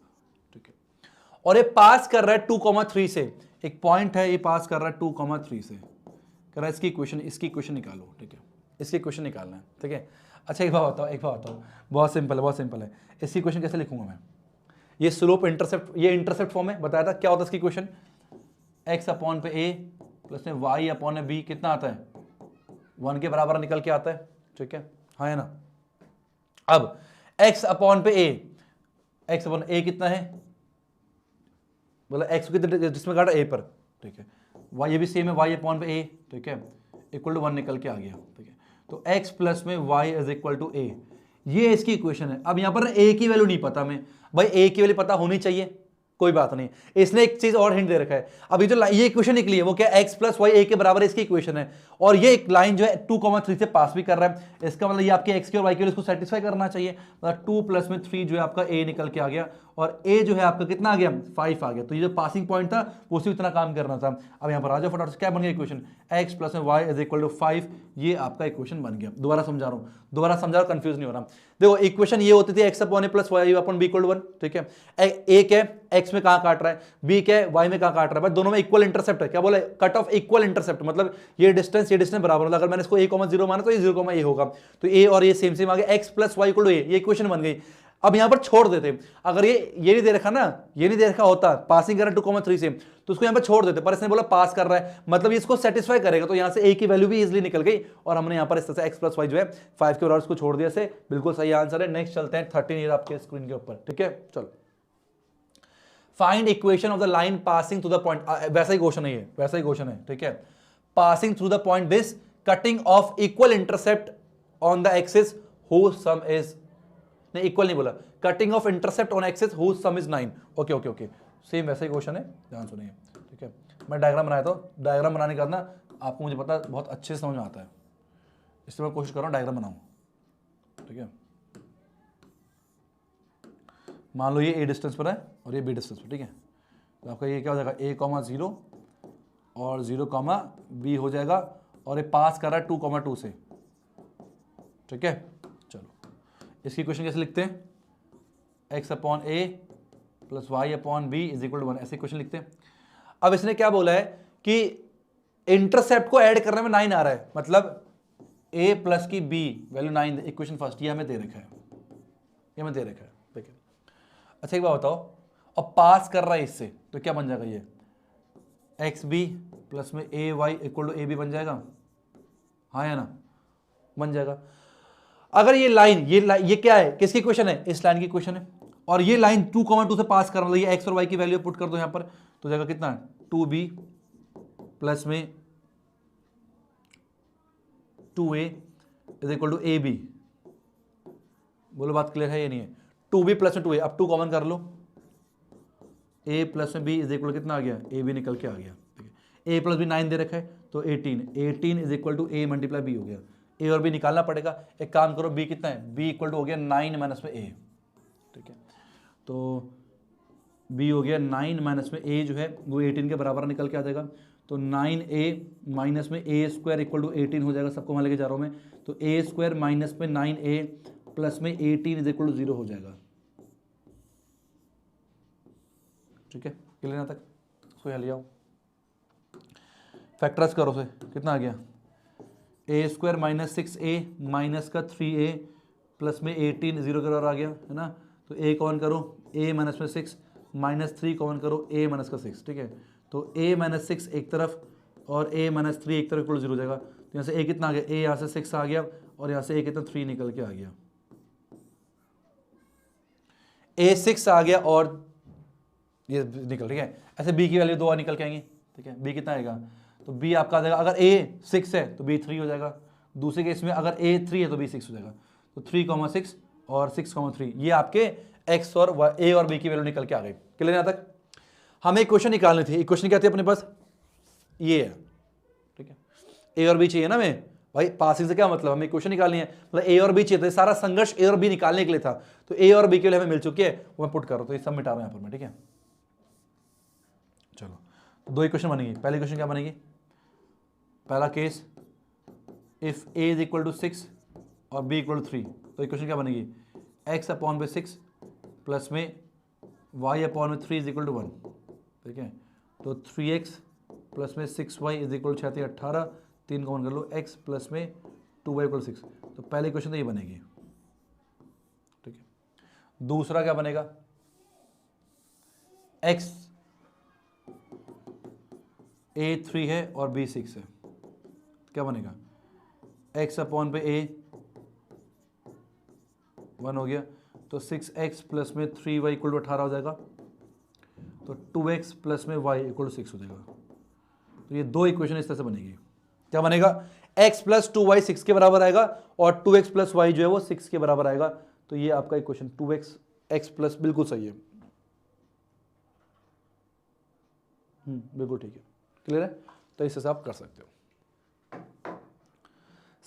ठीक है। और ये पास कर रहा है 2,3 से, एक पॉइंट है ये पास कर रहा है 2,3 से, कह रहा है इसकी इक्वेशन निकालो, ठीक है। इसकी इक्वेशन निकालना है, ठीक है। अच्छा एक बात बताओ, बहुत सिंपल है। इसकी इक्वेशन कैसे लिखूंगा मैं, ये स्लोप इंटरसेप्ट, ये इंटरसेप्ट फॉर्म है। बताया था क्या होता है इसकी इक्वेशन, x अपॉन पे a प्लस में y अपॉन b कितना आता है, 1 के बराबर निकल के आता है, ठीक है, हाँ है ना। अब x अपॉन पे a कितना है, बोला x कितने जिसमें काटा a पर, ठीक है। y ये भी सेम है, y अपॉन पे a, ठीक है, इक्वल टू 1 निकल के आ गया, ठीक है। तो x प्लस में y is equal to a, ये इसकी इक्वेशन है। अब यहां पर a की वैल्यू नहीं पता हमें, भाई a की वैल्यू पता होनी चाहिए, कोई बात नहीं। इसने एक चीज और हिंट दे रखा है। अब ये जो ये इक्वेशन निकली है वो क्या, x प्लस वाई a के बराबर इसकी इक्वेशन है, और ये एक लाइन जो है 2,3 से पास भी कर रहा है। इसका मतलब ये आपके x के और y के इसको सेटिस्फाई करना चाहिए। मतलब 2 प्लस में 3 जो है आपका a निकल के आ गया, और a जो है आपका कितना आ गया, 5 आ गया। तो ये जो पासिंग पॉइंट था वो उसी इतना काम करना था। अब यहाँ पर आ जाओ फटाफट से, क्या बन गया इक्वेशन, x प्लस में y इज इक्वल टू 5, ये आपका इक्वेशन बन गया। दोबारा समझा रहा हूँ, कंफ्यूज नहीं हो रहा। देखो इक्वेशन ये होती थी x upon a plus y upon b equal to 1, ठीक है। a क्या है, x में कहां काट रहा है, b क्या है, y में कहां काट रहा है, भाई दोनों में इक्वल इंटरसेप्ट है। क्या बोला, कट ऑफ इक्वल इंटरसेप्ट, मतलब ये डिस्टेंस बराबर होगा। अगर मैंने इसको a,0 माना तो ये 0,a होगा, तो a और ये सेम आ गया, x plus y equal to a, ये इक्वेशन बन गई। अब यहां पर छोड़ देते, अगर ये नहीं दे रखा ना, ये नहीं दे रखा होता, पासिंग कर रहा है 2,3 से, तो उसको यहां पर छोड़ देते, पर इसने बोला पास कर रहा है, मतलब ये इसको सेटिस्फाई करेगा। तो यहां से a की वैल्यू भी इजीली निकल गई, और हमने यहां पर इस तरह से x प्लस वाई जो है 5 के बराबर इसको छोड़ दिया से, बिल्कुल सही आंसर है। नेक्स्ट चलते हैं 13 ईयर आपके स्क्रीन के ऊपर, ठीक है। चलो, find equation of the line passing through the point, वैसा ही क्वेश्चन है ये, वैसा ही क्वेश्चन है, ठीक है। Passing through the point this cutting of equal intercept on the axis whose sum is, नहीं इक्वल नहीं बोला, cutting of intercept on axis whose sum is 9। Okay okay okay, same वैसा ही क्वेश्चन है, ध्यान सुनिए, ठीक है। मैं डायग्राम बनाया था, डायग्राम बनाने का ना आपको मुझे पता बहुत अच्छे से समझ में आता है, इसलिए मैं कोशिश कर रहा हूँ डायग्राम बनाऊँ, ठीक है। मान लो ये ए डिस्टेंस पर है और ये बी डिस्टेंस पर, ठीक है। तो आपका ये क्या हो जाएगा, a,0 और 0, b हो जाएगा, और ये पास कर रहा है 2,2 से, ठीक है। चलो इसकी क्वेश्चन कैसे लिखते हैं, x/a + y/b = 1, ऐसे क्वेश्चन लिखते हैं। अब इसने क्या बोला है कि इंटरसेप्ट को ऐड करने में 9 आ रहा है, मतलब a प्लस की b वैल्यू 9, इक्वेशन फर्स्ट, ये हमें दे रखा है, ये हमें दे रखा है, ठीक है। अच्छा एक बात बताओ, अब पास कर रहा है इससे, तो क्या बन जाएगा, ये xb प्लस में ay = ab बन जाएगा, हाँ या ना, बन जाएगा। अगर ये लाइन, ये क्या है, किसकी क्वेश्चन है, इस लाइन की क्वेश्चन है, और ये लाइन 2,2 से पास कर रहा है, ये x और y की वैल्यू पुट कर दो यहां पर, तो जाएगा कितना, 2b प्लस में 2a = ab। बोलो बात क्लियर है या नहीं है, 2b प्लस में 2a, अब 2 कॉमन कर लो, a प्लस में b = कितना आ गया, ab निकल के आ गया, ठीक है। a प्लस b 9 दे रखा है, तो 18 = a मल्टीप्लाई b हो गया, a और b निकालना पड़ेगा। एक काम करो, b कितना है, b = हो गया 9 माइनस में a, ठीक है। तो b हो गया 9 माइनस में a जो है वो 18 के बराबर निकल के आ जाएगा, तो 9a माइनस में a² = 18 हो जाएगा, सबको वहाँ लेके जा रहा हूँ मैं, तो a² माइनस में 9a प्लस में 18 = 0 हो जाएगा, ठीक है। क्लियर यहाँ तक, इसको यहाँ ले आओ, फैक्टराइज करो से, कितना आ गया, a² माइनस 6a माइनस का 3a प्लस में 18 0 के बराबर आ गया, है ना। तो a कॉमन करो, a माइनस में 6 माइनस 3 कॉमन करो, a माइनस का 6, ठीक है। तो a माइनस 6 एक तरफ और a माइनस 3 एक तरफ, 0 हो जाएगा। तो यहाँ से a कितना आ गया, a यहाँ से 6 आ गया, और यहाँ से a कितना 3 निकल के आ गया, a 6 आ गया और ये निकल, ठीक है। ऐसे b की वैल्यू 2 और निकल के आएंगी, ठीक है। b कितना आएगा, तो b आपका आ जाएगा, अगर a 6 है तो b 3 हो जाएगा, दूसरे केस में अगर a 3 है तो b 6 हो जाएगा, तो 3,6 और 6,3, ये आपके x और a और b की वैल्यू निकल के आ गई। क्लियर यहाँ तक। हमें इक्वेशन निकालनी थी, इक्वेशन क्या थी अपने पास, ये है, ठीक है। a और b चाहिए ना, हमें भाई पासिंग से क्या मतलब, हमें इक्वेशन निकालनी है, मतलब a और b चाहिए, तो सारा संघर्ष a और b निकालने के लिए था, तो a और b के लिए हमें मिल चुकी है, वो मैं पुट कर रहा हूँ, तो ये सब मिटा रहा हूँ यहाँ पर मैं, ठीक है। चलो तो 2 इक्वेशन बनेगी, पहली इक्वेशन क्या बनेगी, पहला केस इफ a = 6 और b = 3, तो इक्वेशन क्या बनेगी, x/6 प्लस में y/3 = 1, ठीक है। तो 3x प्लस में 6y = 6 18, 3 कॉमन कर लो, x प्लस में 2y = 6, तो पहली इक्वेशन तो ये बनेगी, ठीक है। दूसरा क्या बनेगा, x a 3 है और b 6 है, क्या बनेगा, x/a 1 हो गया, तो 6x प्लस में 3y = 18 हो जाएगा, तो 2x प्लस में y = 6 हो जाएगा। तो ये 2 इक्वेशन इस तरह से बनेगी, क्या बनेगा, x प्लस 2y 6 के बराबर आएगा, और 2x प्लस y जो है वो 6 के बराबर आएगा, तो ये आपका इक्वेशन 2x x प्लस बिल्कुल सही है, बिल्कुल ठीक है, क्लियर है। तो इससे आप कर सकते हो,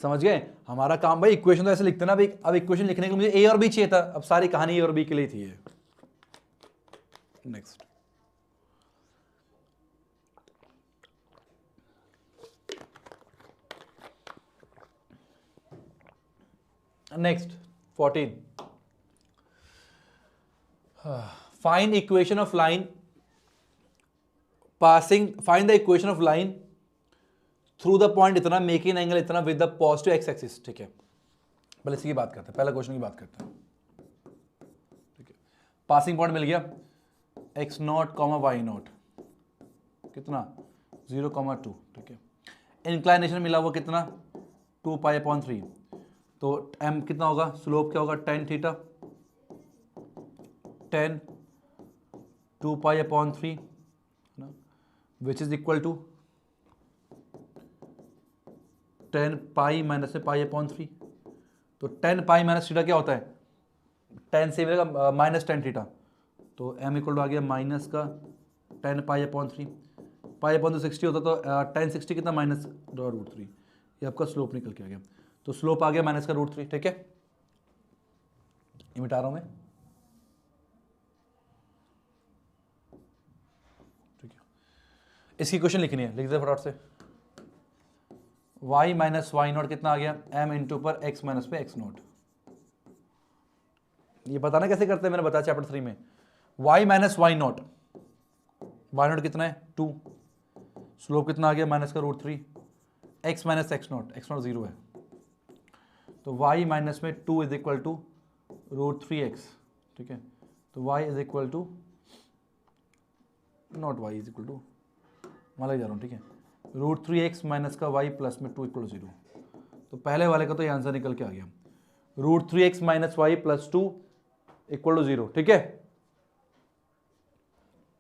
समझ गए। हमारा काम भाई इक्वेशन तो ऐसे लिखते ना, अब इक्वेशन लिखने के लिए मुझे a और b चाहिए था, अब सारी कहानी a और b के लिए थी ये। Next, next 14, find equation of line passing, find the equation of line through the point इतना, मेकिंग एंगल इतना with the positive x axis, ठीक है। पहले इसकी बात करते हैं, पहला क्वेश्चन की बात करते हैं, ठीक है। पासिंग पॉइंट मिल गया x0, y0 कितना 0,2, ठीक है। इंक्लाइनेशन मिला वो कितना 2π/3, तो m कितना होगा, स्लोप क्या होगा tan theta, tan 2 pi upon 3 ना, which is equal to 10 pi minus में पाई अपॉन 3। तो 10 पाई माइनस थीटा क्या होता है, 10 से मिलेगा माइनस 10 थीटा, तो m इक्वल टू आ गया माइनस का 10 पाई अपॉन 3, पाई अपॉन तो 60 होता, तो 10 60 कितना माइनस √3, ये आपका स्लोप निकल के आ गया। तो स्लोप आ गया माइनस का √3, ठीक है, ये मिटा रहा हूं मैं, ठीक है। इसकी क्वेश्चन लिखनी है, लिख दे फटाफट से। y माइनस वाई नॉट कितना आ गया, m इंटू पर x माइनस पे x नॉट। ये बताना कैसे करते हैं, मैंने बताया चैप्टर 3 में। y माइनस वाई नॉट कितना है 2, स्लोप कितना आ गया माइनस का √3, x माइनस x नॉट 0 है, तो y माइनस में 2 इज इक्वल टू √3x, ठीक है। तो y is equal to not y is equal to, मान लग जा रहा हूँ, ठीक है, √3x माइनस का y प्लस में 2 इक्वल टू 0। तो पहले वाले का तो ये आंसर निकल के आ गया, √3x minus y plus 2 equal to 0, ठीक है।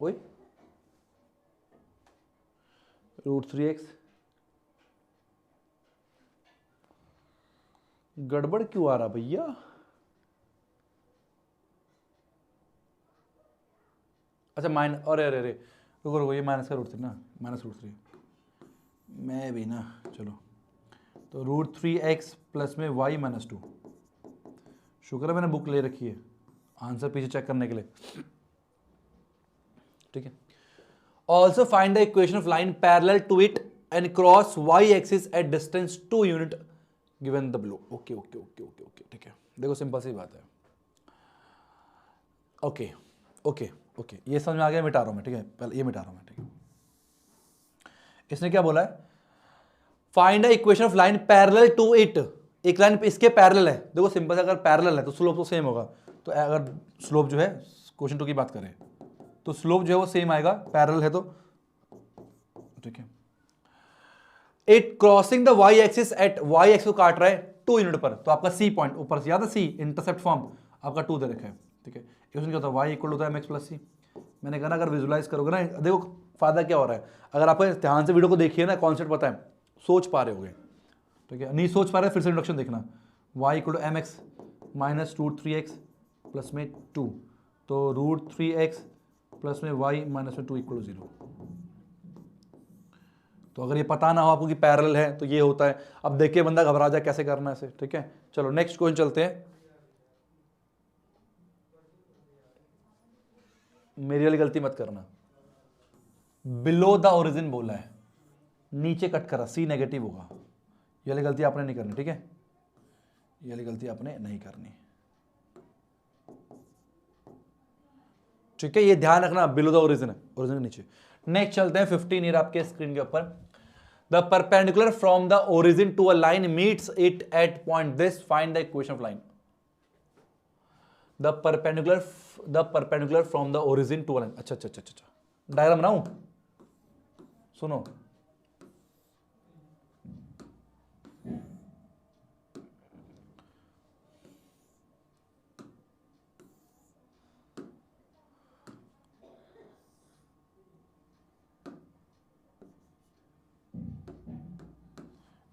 वही √3x, गड़बड़ क्यों आ रहा भैया, अच्छा अरे अरे अरे रुको रुको, ये माइनस का √3 ना, माइनस √3 मैं भी ना, चलो, तो √3x प्लस में y माइनस 2, शुक्र है मैंने बुक ले रखी है आंसर पीछे चेक करने के लिए, ठीक है। Also find the equation of line parallel to it and cross y axis at distance 2 unit given the below. Okay okay okay okay okay, ठीक है, देखो सिंपल सी बात है, ओके ओके ओके, ये समझ में आ गया, मिटा रहा हूं मैं, ठीक है, पहले ये मिटा रहा हूं मैं, ठीक है। इसने क्या बोला है, find the equation of line parallel to it, एक लाइन इसके पैरेलल है, देखो सिंपल से, अगर पैरेलल है तो स्लोप तो सेम होगा, तो अगर स्लोप जो है क्वेश्चन 2 की बात करें तो स्लोप जो है वो सेम आएगा, पैरेलल है तो, ठीक है। It crossing the y axis eight y axis को काट रहा है 2 यूनिट पर, तो आपका C पॉइंट ऊपर से याद है, C इंटरसेप्ट फॉर्म आपका 2 दे रखा है, ठीक है। इसमें क्या होता है, y इक्वल होता है mx प्लस c। मैंने कहा ना अगर विजुलाइज करोगे ना, देखो फायदा क्या हो रहा है, अगर आपको ध्यान से वीडियो को देखिए ना, कॉन्सेप्ट पता है, सोच पा रहे होगे, ठीक है, नहीं सोच पा रहे फिर से इंट्रोडक्शन देखना, y equal to mx minus √3x plus में 2, तो √3x प्लस में y माइनस में 2 इक्वल टू 0। तो अगर ये पता ना हो आपको कि पैरेलल है तो ये होता है, अब देखिए बंदा घबरा जाए कैसे करना है इसे, ठीक है। चलो नेक्स्ट क्वेश्चन चलते हैं, मेरी वाली गलती मत करना, बिलो द ओरिजिन बोला है, नीचे कट करा, सी नेगेटिव होगा, ये वाली गलती आपने नहीं करनी, ठीक है, ये वाली गलती आपने नहीं करनी, ठीक है, ये ध्यान रखना, बिलो द ओरिजिन है, ओरिजिन नीचे। नेक्स्ट चलते हैं 15 ईयर आपके स्क्रीन के ऊपर, the perpendicular from the origin to a line meets it at point this, find the equation of line. The perpendicular from the origin to a line, अच्छा अच्छा अच्छा अच्छा, डायग्राम बनाऊं, सुनो,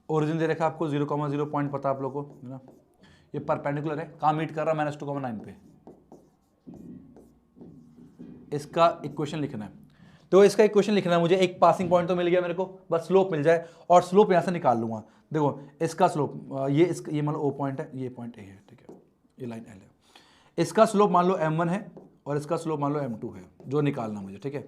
ओरिजिन दे रखा आपको 0,0 पॉइंट पता आप लोगों को है ना, ये परपेंडिकुलर है, कहाँ मीट कर रहा है, -2,9 पे, इसका इक्वेशन लिखना है, तो इसका इक्वेशन लिखना है मुझे, एक पासिंग पॉइंट तो मिल गया मेरे को, बस स्लोप मिल जाए, और स्लोप यहाँ से निकाल लूंगा, देखो इसका स्लोप ये मान लो O पॉइंट है, ये पॉइंट A है, ठीक है, ये लाइन L है, इसका स्लोप मान लो M1 है और इसका स्लोप मान लो M2 है, जो निकालना मुझे, ठीक है।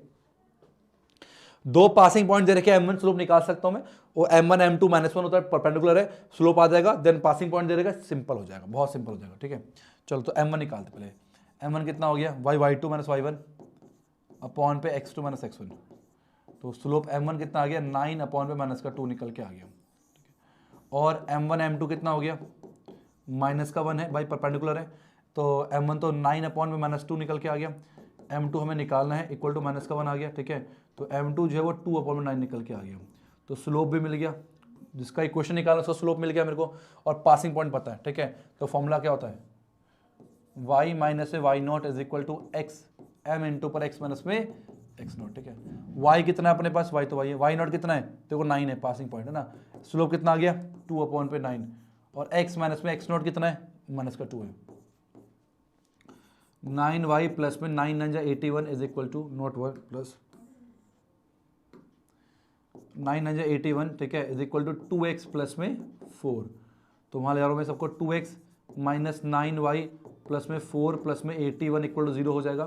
दो पासिंग पॉइंट दे रखे हैं, M1 स्लोप निकाल सकता हूं मैं, वो M1 M2 -1 होता है, परपेंडिकुलर है, स्लोप आ जाएगा, देन पासिंग पॉइंट दे देगा, सिंपल हो जाएगा, बहुत सिंपल हो जाएगा, ठीक है। चलो तो M1 निकालते पहले, M1 कितना हो गया, y2 - y1 अपॉन पे x2 - x1, तो स्लोप M1 कितना आ गया, 9 अपॉन पे -2 निकल के आ गया, और M1 M2 कितना हो गया, -1 है भाई, परपेंडिकुलर है, तो M1 तो 9 अपॉन पे -2 निकल के आ गया, M2 हमें निकालना है, इक्वल टू -1 आ गया, ठीक है, तो M2 जो है वो 2 अपॉन 9 निकल के आ गया, तो स्लोप भी मिल गया, जिसका इक्वेशन निकालना उसका स्लोप मिल गया मेरे को, और पासिंग पॉइंट पता है, ठीक है। तो फॉर्मूला क्या होता है, y minus y not is equal to x m into पर x माइनस में x नॉट, ठीक है। y कितना है अपने पास, y तो y है, y नॉट कितना है, देखो 9 है, पासिंग पॉइंट है ना, स्लोप कितना आ गया 2/9, और x माइनस में x नॉट कितना है, माइनस का 2 है। 9y प्लस में 9 9 81 is equal to not 1 plus 9 9 81, ठीक है, is equal to 2x plus में 4। तो वहाँ ले जा रहा हूँ मैं सबको, 2x माइनस 9y प्लस में 4 प्लस में 81 इक्वल टू 0 हो जाएगा।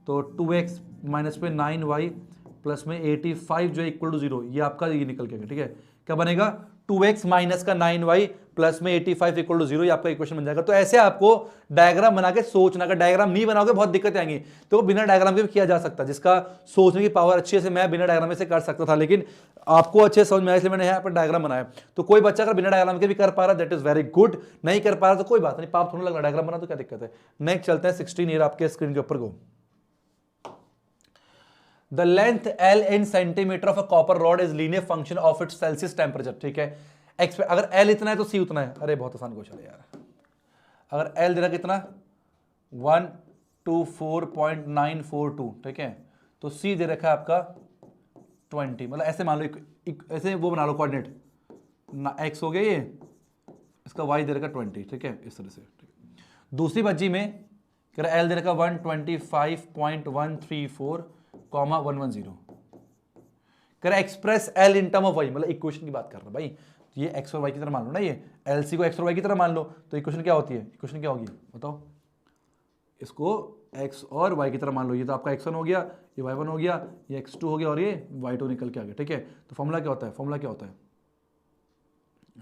तो 2x माइनस में 9y प्लस में 85 जो है इक्वल टू 0, ये आपका ये निकल के, ठीक है। क्या बनेगा, 2x माइनस का 9y प्लस में 85 इक्वल टू 0, ये आपका इक्वेशन बन जाएगा। तो ऐसे आपको डायग्राम बना के सोचना, अगर डायग्राम नहीं बनाओगे बहुत दिक्कतें आएंगी। तो बिना डायग्राम के भी किया जा सकता है, जिसका सोचने की पावर अच्छे से मैं बिना डायग्राम से कर सकता था, लेकिन आपको अच्छे समझ में आया इसलिए मैंने यहाँ पर डायग्राम बनाया। तो कोई बच्चा अगर बिना डायग्राम के भी कर पा रहा है दैट इज वेरी गुड, नहीं कर पा रहा तो कोई बात नहीं, पाप थोड़ा लग रहा डायग्राम बना तो क्या दिक्कत है। नेक्स्ट चलते हैं 16 ईयर आपके स्क्रीन के ऊपर को। The length L in centimeter of a copper rod is linear function of its Celsius temperature, ठीक है। अगर L इतना है तो C उतना है, अरे बहुत आसान क्वेश्चन है यार। अगर L दे रहा कितना 124.942, ठीक है, तो C दे रखा है आपका 20, मतलब ऐसे मान लो ऐसे वो बना लो कोऑर्डिनेट ना, x हो गया ये, इसका y दे रखा 20, ठीक है, इस तरह से। दूसरी बज्जी में L दे रखा 125.134 कॉमा 110, करे express L in term of y, मतलब इक्वेशन की बात कर रहा है भाई, ये x और y की तरह मान लो ना, ये LC को x और y की तरह मान लो, तो इक्वेशन क्या होती है, इक्वेशन क्या होगी बताओ, इसको x और y की तरह मान लो। ये तो आपका x1 हो गया, ये y1 हो गया, ये x2 हो गया और ये y2 निकल के आ गया, ठीक है। तो फॉर्मूला क्या होता है, फॉर्मूला क्या होता है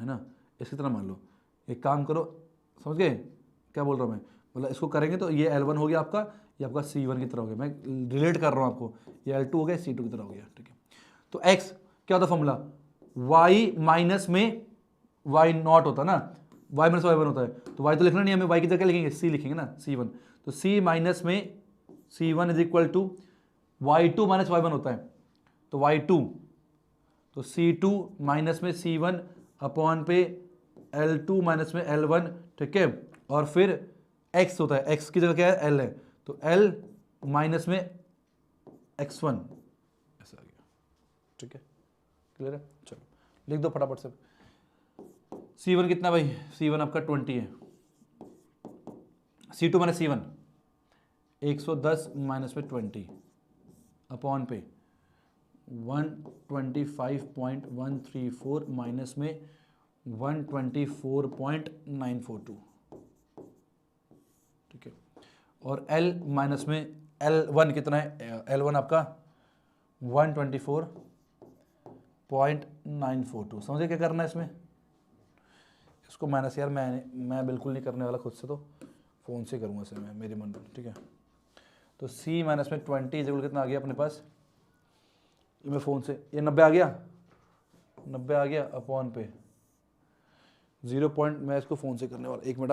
ना, इसकी तरह मान लो। एक काम करो, समझ गए क्या बोल रहा हूँ मैं, मतलब इसको करेंगे तो ये L1 हो गया आपका, ये आपका C1 की तरह हो गया, मैं रिलेट कर रहा हूँ आपको, ये L2 हो गया, C2 की तरह हो गया, ठीक है। तो x क्या होता है फॉर्मूला, y माइनस में y नॉट होता है ना, y माइनस y1 होता है, तो y तो लिखना नहीं, हमें y की जगह लिखेंगे c लिखेंगे ना, C1। तो c माइनस में C1 is equal to y2 minus y1 होता है, तो y2, तो C2 माइनस में C1 अपॉन पे L2 माइनस में L1, ठीक है, और फिर x होता है, x की जगह क्या है L है, तो L माइनस में x1 ऐसा आ गया, ठीक है, क्लियर है। चलो लिख दो फटाफट से, C1 कितना भाई, C1 आपका 20 है, C2 माइनस C1 110 माइनस में 20 अपॉन पे 125.134 माइनस में 124.942, ठीक है। और L माइनस में L1 कितना है, L1 आपका 124.942, समझे क्या करना है इसमें, इसको माइनस यार मैं बिल्कुल नहीं करने वाला खुद से, तो फ़ोन से करूँगा इसे मैं, मेरे मन में, ठीक है। तो C माइनस में 20 इज इक्वल कितना आ गया अपने पास, ये मैं फ़ोन से, ये 90 आ गया, 90 आ गया अपॉन पे 0 पॉइंट, मैं इसको फ़ोन से करने वाला, एक मिनट,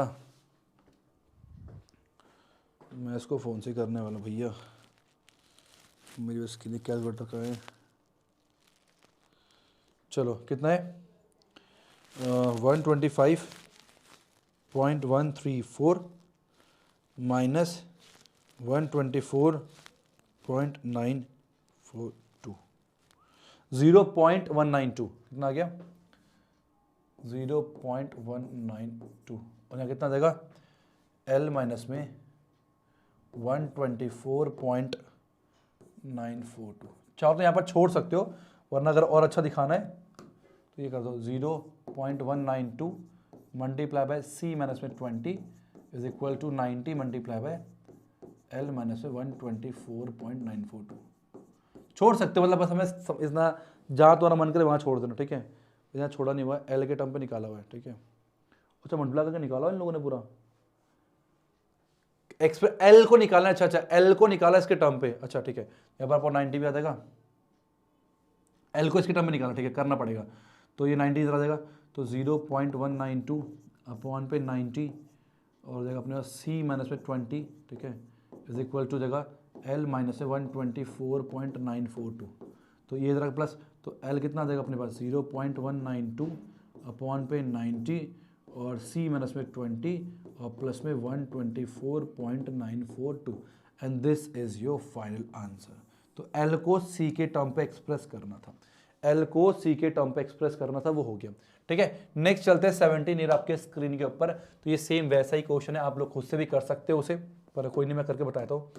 मैं इसको फ़ोन से करने वाला भैया, मेरी उसके लिए कैलकुलेटर का है। चलो कितना है, 125.134 माइनस 124.942, 0.192, कितना आ गया 0.192, और यहाँ कितना देगा L माइनस में 124.942। चाहो तो यहाँ पर छोड़ सकते हो, वरना अगर और अच्छा दिखाना है तो ये कर दो 0.192 मल्टीप्लाई बाय C माइनस में 20 is equal to 90 multiply by L minus में 124.942। छोड़ सकते हो, मतलब बस हमें इतना जहाँ तुम्हारा मन करे वहाँ छोड़ देना, ठीक है। यहाँ छोड़ा नहीं हुआ है, L के टर्म पे निकाला हुआ है, ठीक है। अच्छा मल्टीप्लाई करके निकाला इन लोगों ने पूरा, एक्स पे L को निकालना है, अच्छा L को निकाला इसके टर्म पे, अच्छा ठीक है, यहाँ पर 90 भी आ जाएगा, L को इसके टर्म में निकालना, ठीक है, करना पड़ेगा, तो ये 90 इधर आ जाएगा, तो 0.192 अपॉन पे 90 और जाएगा अपने पास C माइनस में 20, ठीक है, इज इक्वल टू जगह L माइनस से 124.942, तो ये इधर प्लस, तो L कितना आ जाएगा अपने पास 0.192 अपॉन पे 90 और C माइनस में 20 और प्लस में 124.942, and this is your final answer. तो एल को सी के टर्म पे एक्सप्रेस करना था, एल को सी के टर्म पे एक्सप्रेस करना था, वो हो गया। ठीक है, नेक्स्ट चलते हैं 17 ईयर आपके स्क्रीन के ऊपर। तो ये सेम वैसा ही क्वेश्चन है, आप लोग खुद से भी कर सकते हो उसे, पर कोई नहीं, मैं करके बताता हूँ।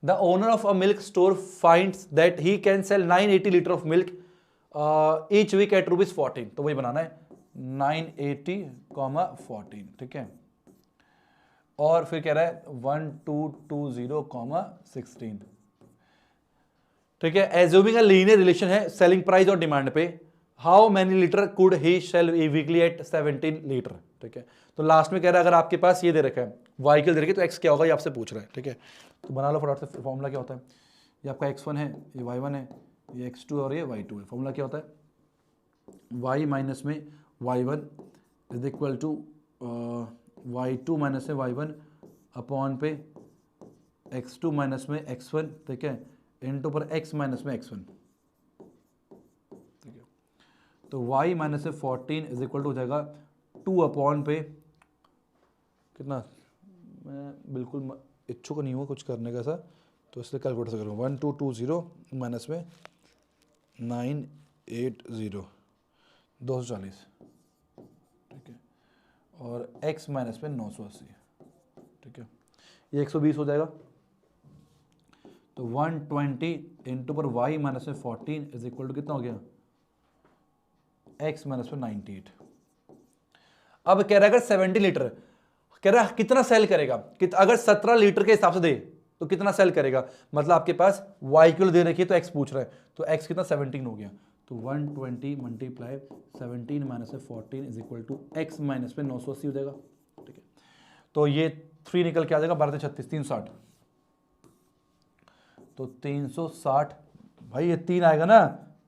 The owner of a milk store finds that he can sell 980 litre of milk each week at ₹14। तो वही बनाना है 980, 14। ठीक है, और फिर कह रहा है 1220, 16। ठीक है, एज्यूमिंग अ लीनियर रिलेशन है सेलिंग प्राइस और डिमांड पे, how many litre could he sell weekly at 17 litre. ठीक है, तो लास्ट में कह रहा है अगर आपके पास ये दे रखा है वाइकल दे रखी है तो एक्स क्या होगा ये आपसे पूछ रहा है। ठीक है, तो बना लो फटाफट से। फॉर्मूला क्या होता है, ये आपका x1 है, ये y1 है, ये x2 और ये y2 है। फॉर्मूला क्या होता है, y माइनस में y1 is equal to y2 minus में y1 अपॉन पे x2 माइनस में x1। ठीक है, इनटू पर x माइनस में x1। ठीक है, तो y माइनस में 14 इज इक्वल टू हो जाएगा 2 अपॉन पे कितना, मैं बिल्कुल इच्छुक नहीं हुआ कुछ करने का ऐसा, तो इसलिए कैलकुलेट से करूँगा। 1220 माइनस में 980, 240। ठीक है, और x माइनस में 980। ठीक है, ये 120 हो जाएगा। तो 120 इंटू पर y माइनस में 14 इज इक्वल टू कितना हो गया, x माइनस में 98। अब कह रहा है अगर 70 लीटर, कह रहा है कितना सेल करेगा, अगर 17 लीटर के हिसाब से दे तो कितना सेल करेगा, मतलब आपके पास y किलो दे रखी है तो x पूछ रहा है, तो x कितना 17 हो गया। तो 120 मल्टीप्लाई 17 माइनस में 14 is equal to x minus में 980 हो जाएगा। ठीक है, तो ये 3 निकल के आ जाएगा, 12 36 360। तो 360 भाई ये 3 आएगा ना,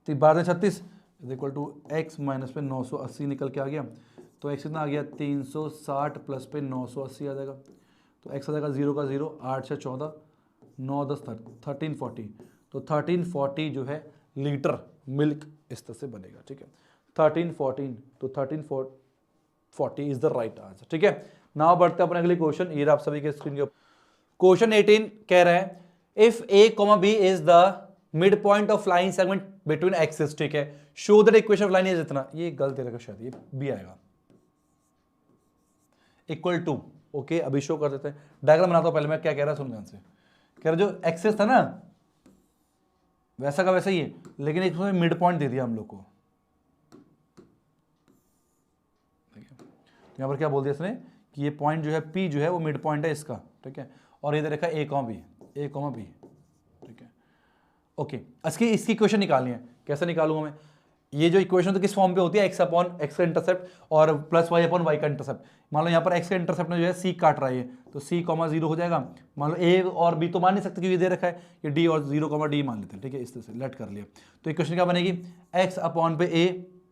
12 36 is equal to x minus में 980 निकल के आ गया। तो x कितना आ गया 360 प्लस पे 980 आ जाएगा। तो x आ जाएगा 0 का 0, 8 से 14, 9 10 1340। तो 1340 जो है लीटर मिल्क इस तरह से बनेगा। ठीक है, 1314, तो 1340 इज द राइट आंसर। ठीक है, नाउ बढ़ते हैं अपने अगले क्वेश्चन। ये आप सभी के स्क्रीन के ऊपर क्वेश्चन 18 कह रहा है if a, b is the mid point of line segment between axis. ठीक है, show that equation of line is इतना, ये गलत है शायद, ये बी आएगा, इक्वल टू। ओके, अभी शो कर देते हैं, डायग्राम बनाता हूं पहले मैं क्या कह रहा है, सुन ध्यान से। कह रहा जो एक्सिस था ना वैसा का वैसा ही है, लेकिन एक मिड पॉइंट दे दिया हम लोग को। यहां पर क्या बोल दिया इसने कि ये पॉइंट जो है P जो है वो मिड पॉइंट है इसका। ठीक है, और इधर देखा A, B। ठीक है, ओके, इसकी इक्वेशन निकालनी है। कैसे निकालूंगा मैं, ये जो इक्वेशन तो किस फॉर्म पे होती है, x अपॉन एक्स का इंटरसेप्ट और प्लस y अपॉन y का इंटरसेप्ट। मान लो यहाँ पर x का इंटरसेप्ट में जो है c काट रहा है, तो c, 0 हो जाएगा। मान लो a और b तो मान नहीं सकते क्योंकि दे रखा है, ये d और 0, d मान लेते हैं। ठीक है, इस तरह से लेट कर लिया। तो इक्वेशन क्या बनेगी, x अपॉन पे a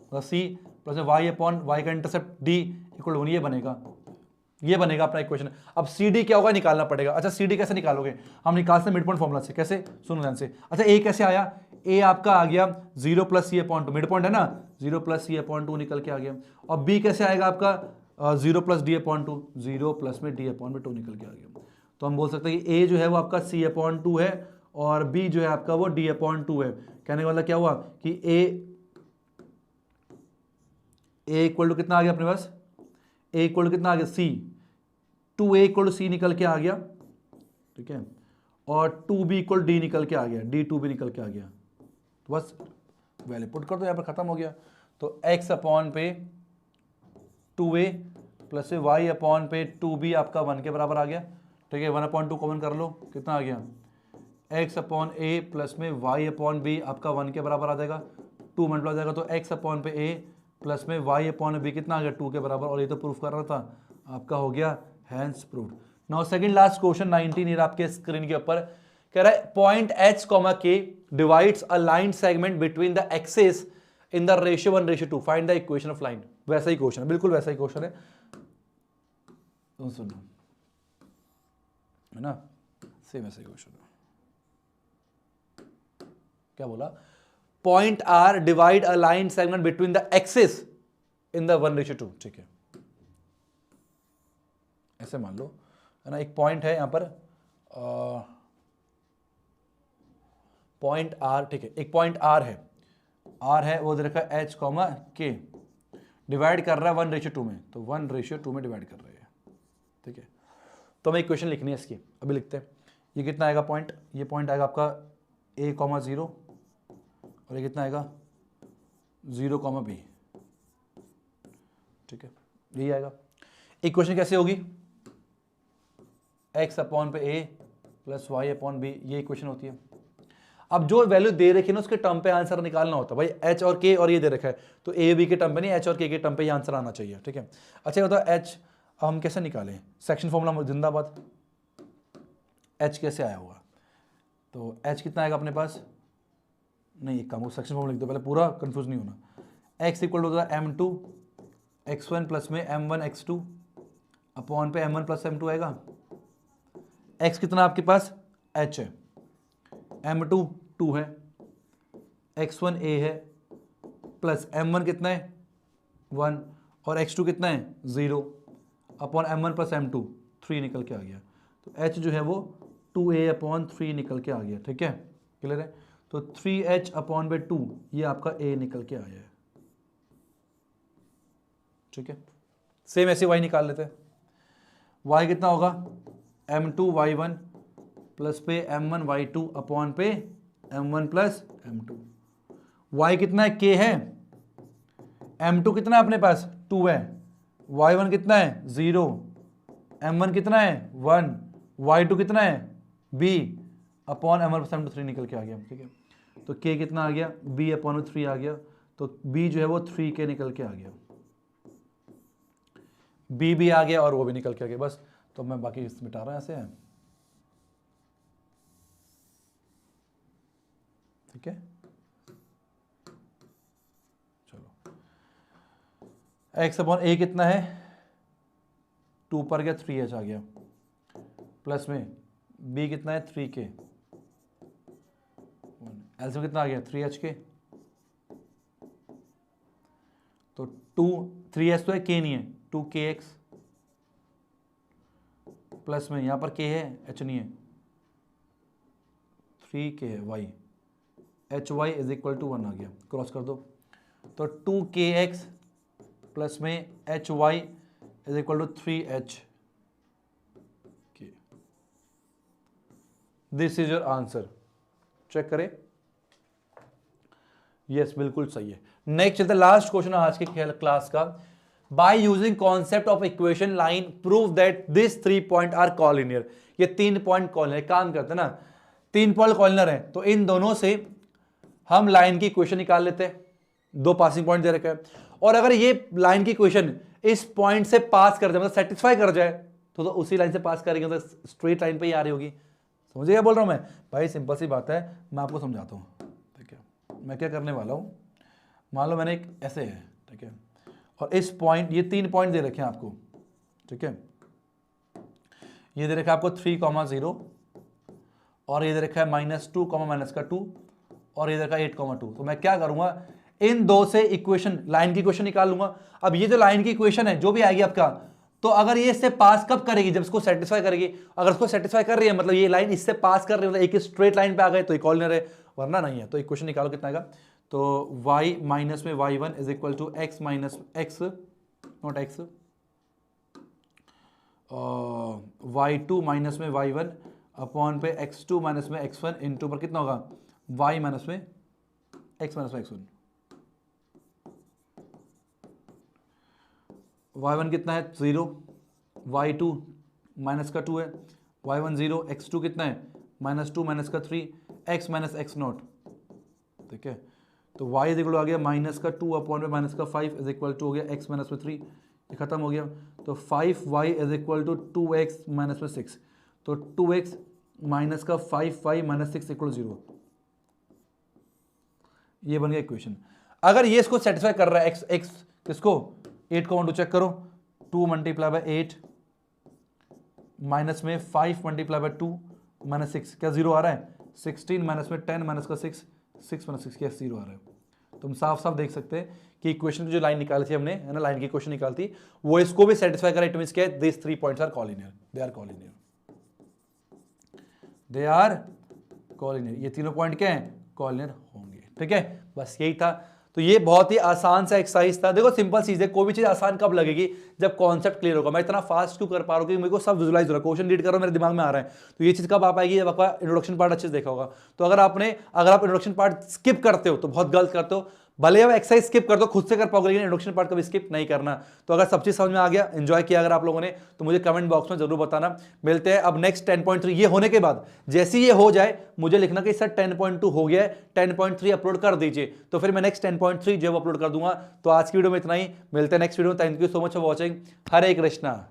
plus c plus y upon y का इंटरसेप्ट d इक्वल 1, ये बनेगा अपना इक्वेशन। अब सी डी क्या होगा निकालना पड़ेगा। अच्छा, सी डी कैसे निकालोगे, हम निकाल सकते मिड पॉइंट फॉर्मूला से। कैसे, सुनो ध्यान से। अच्छा, ए कैसे आया, ए आपका आ गया 0 प्लस सी अपॉन 2, मिड पॉइंट है ना, 0 प्लस सी अपॉन 2 निकल के आ गया। और बी कैसे आएगा आपका 0 प्लस डी अपॉन 2, 0 प्लस में डी अपॉन में 2 निकल के आ गया। तो हम बोल सकते हैं कि ए जो है वो आपका सी अपॉन 2 है और बी जो है आपका वो डी अपॉन 2 है। कहने वाला क्या हुआ कि ए इक्वल टू कितना आ गया अपने पास, ए इक्वल टू कितना आ गया सी, 2a इक्वल टू सी निकल के आ गया। ठीक है, और 2b इक्वल डी निकल के आ गया, डी 2b निकल के आ गया। तो बस वैल्यू पुट कर दो, यहाँ पर खत्म हो गया। तो x अपॉन पे 2a प्लस y अपॉन पे 2b आपका 1 के बराबर आ गया। ठीक है, 1 अपॉन 2 कॉमन कर लो, कितना आ गया, x अपॉन a प्लस में y अपॉन b आपका 1 के बराबर आ जाएगा, 2 मल्टीप्लाई हो जाएगा। तो x अपॉन पे a प्लस में y अपॉन b कितना आ गया, 2 के बराबर। और ये तो प्रूफ कर रहा था, आपका हो गया hence proved. Now second last question 19 here आपके स्क्रीन के ऊपर कह रहा है point h, k divides a line segment between the axis in the ratio 1:2, find the equation of line. वैसा ही क्वेश्चन है, बिल्कुल वैसा ही क्वेश्चन है, सुनो है ना, सेम ऐसा ही क्वेश्चन है। क्या बोला, point R divide a line segment between the axis in the 1:2। ठीक है, ऐसे मान लो है ना, एक पॉइंट है यहाँ पर पॉइंट आर, ठीक है, एक पॉइंट आर है वो दे रखा है एच कॉमा के, डिवाइड कर रहा है 1:2 में, तो 1:2 में डिवाइड कर रहे हैं, ठीक है। तो हमें इक्वेशन लिखनी है इसकी, अभी लिखते हैं। ये कितना आएगा पॉइंट, ये पॉइंट आएगा आपका a,0 और ये कितना आएगा 0,b, ठीक है, यही आएगा। इक्वेशन कैसे होगी, x अपॉन पे a plus y upon b, ये इक्वेशन होती है। अब जो वैल्यू दे रखी है ना उसके टर्म पे आंसर निकालना होता है भाई, h और k, और ये दे रखा है तो a b के टर्म पे नहीं, h और k के टर्म पे ये आंसर आना चाहिए, ठीक है। अच्छा ये होता है h, हम कैसे निकालें, सेक्शन फॉर्मूला जिंदाबाद, h कैसे आया होगा, तो h कितना आएगा अपने पास, नहीं एक काम, सेक्शन फॉर्मूला लिख दो पहले, पूरा कंफ्यूज नहीं होना। x इक्वल होता है m2 x1 प्लस में m1 x2 अपॉन पे m1 प्लस m2 आएगा। x कितना आपके पास h है, m2 2 है, x1 a है, प्लस m1 कितना है 1 और x2 कितना है 0 अपॉन m1 प्लस m2 3 निकल के आ गया। तो h जो है वो 2a अपॉन 3 निकल के आ गया, ठीक है, क्लियर है। तो 3h अपॉन पे 2 ये आपका a निकल के आया है, ठीक है। सेम ऐसे y निकाल लेते हैं, y कितना होगा m2 y1 प्लस पे m1 y2 अपॉन पे m1 प्लस m2। y कितना है k है, m2 कितना है अपने पास 2 है, y1 कितना है 0, m1 कितना है 1, y2 कितना है b upon m1 plus m2 3 निकल के आ गया, ठीक है। तो k कितना आ गया b अपॉन 3 आ गया, तो b जो है वो 3k निकल के आ गया, b भी आ गया और वो भी निकल के आ गया, बस। तो मैं बाकी मिटा रहा हूं ऐसे, ठीक है। चलो x अपॉन a कितना है 2 पर गया 3h आ गया, प्लस में b कितना है 3k, एल्सियम कितना आ गया 3h के, तो 3h तो है k नहीं है 2kx, प्लस में यहां पर k है h नहीं है 3k है y, hy is equal to 1 आ गया, क्रॉस कर दो, तो 2kx प्लस में hy is equal to 3h, this is your answer, check करें, यस बिल्कुल सही है। नेक्स्ट चलते लास्ट क्वेश्चन आज के क्लास का, by using concept of equation line prove that this 3 point are collinear. ये 3 पॉइंट कॉलिनियर काम करते हैं ना, 3 पॉइंट कॉलिनियर है, तो इन दोनों से हम लाइन की इक्वेशन निकाल लेते हैं, 2 पासिंग पॉइंट दे रखे हैं, और अगर ये लाइन की इक्वेशन इस पॉइंट से पास कर जाए, मतलब सेटिस्फाई कर जाए, तो उसी लाइन से पास करेंगे तो स्ट्रेट लाइन पे ही आ रही होगी। समझे क्या बोल रहा हूं मैं भाई, सिंपल सी बात है, मैं आपको समझाता हूँ, ठीक है। मैं क्या करने वाला हूँ, मान लो मैंने एक ऐसे है, ठीक है, और इस पॉइंट, ये 3 पॉइंट दे रखे हैं आपको, ठीक है, ये दे रखा है आपको 3,0 और ये दे रखा है -2, -2 और ये दे रखा है 8,2। तो मैं क्या करूंगा, इन दो से इक्वेशन, लाइन की इक्वेशन निकाल लूंगा। अब ये जो लाइन की इक्वेशन है जो भी आएगी आपका, तो अगर ये इससे पास कब करेगी, जब इसको सेटिस्फाई करेगी, अगर इसको सेटिस्फाई कर रही है मतलब ये लाइन इससे पास कर रही है, मतलब एक स्ट्रेट लाइन पे आ गए तो कॉलिनियर है, वरना नहीं है। तो इक्वेशन निकालो कितना आएगा, तो y माइनस में y1 is equal to x minus x not x, y2 minus में y1 अपॉन पे x2 माइनस में x1 इनटू पर कितना होगा y माइनस में x1, y1 कितना है 0, y2 माइनस का 2 है, y1 0, x2 कितना है -2 माइनस का 3, x माइनस x नॉट, ठीक है। तो y इज इक्वल आ गया माइनस का 2 अपॉन में माइनस का 5 इज इक्वल टू हो गया x माइनस में 3, ये खत्म हो गया। तो 5y is equal to 2x minus में 6, तो 2x माइनस का 5y माइनस 6 इक्वल 0, ये बन गया इक्वेशन। अगर ये इसको सेटिस्फाई कर रहा है x किसको 8,2 चेक करो, 2 मल्टीप्लाई बाय 8 माइनस में 5 मल्टीप्लाई बाय 2 माइनस 6, क्या 0 आ रहा है, 16 माइनस में 10 माइनस का 6 माइनस 6 क्या 0 आ रहा है। तुम साफ साफ देख सकते हैं कि इक्वेशन की जो लाइन निकाली थी हमने, है ना, लाइन की इक्वेशन निकाली थी, वो इसको भी सेटिस्फाई करे। इट मींस क्या है, this 3 points are collinear, they are collinear, they are collinear. ये तीनों पॉइंट क्या हैं, कॉलिनियर होंगे। ठीक है, बस यही था। तो ये बहुत ही आसान सा एक्सरसाइज था। देखो सिंपल चीज है, कोई भी चीज आसान कब लगेगी, जब कॉन्सेप्ट क्लियर होगा। मैं इतना फास्ट क्यों कर पा रहा हूँ, क्योंकि मेरे को सब विजुलाइज हो रहा है, क्वेश्चन रीड कर रहा हूँ, मेरे दिमाग में आ रहा है। तो ये चीज कब आ पाएगी, जब आपका इंट्रोडक्शन पार्ट अच्छे से देखा होगा। तो अगर आप इंट्रोडक्शन पार्ट स्किप करते हो तो बहुत गलत करते हो। भले आप एक्सरसाइज स्किप कर दो, खुद से कर पाओगे, लेकिन इंट्रोडक्शन पार्ट कभी स्किप नहीं करना। तो अगर सब चीज समझ में आ गया, एंजॉय किया अगर आप लोगों ने, तो मुझे कमेंट बॉक्स में जरूर बताना। मिलते हैं अब नेक्स्ट 10.3 ये होने के बाद। जैसे ये हो जाए मुझे लिखना कि सर 10.2 हो गया है, 10.3 अपलोड कर दीजिए, तो फिर मैं नेक्स्ट 10.3 जो अपलोड कर दूंगा। तो आज की वीडियो में इतना ही, मिलते हैं नेक्स्ट वीडियो में। Thank you so much for watching. Hare Krishna.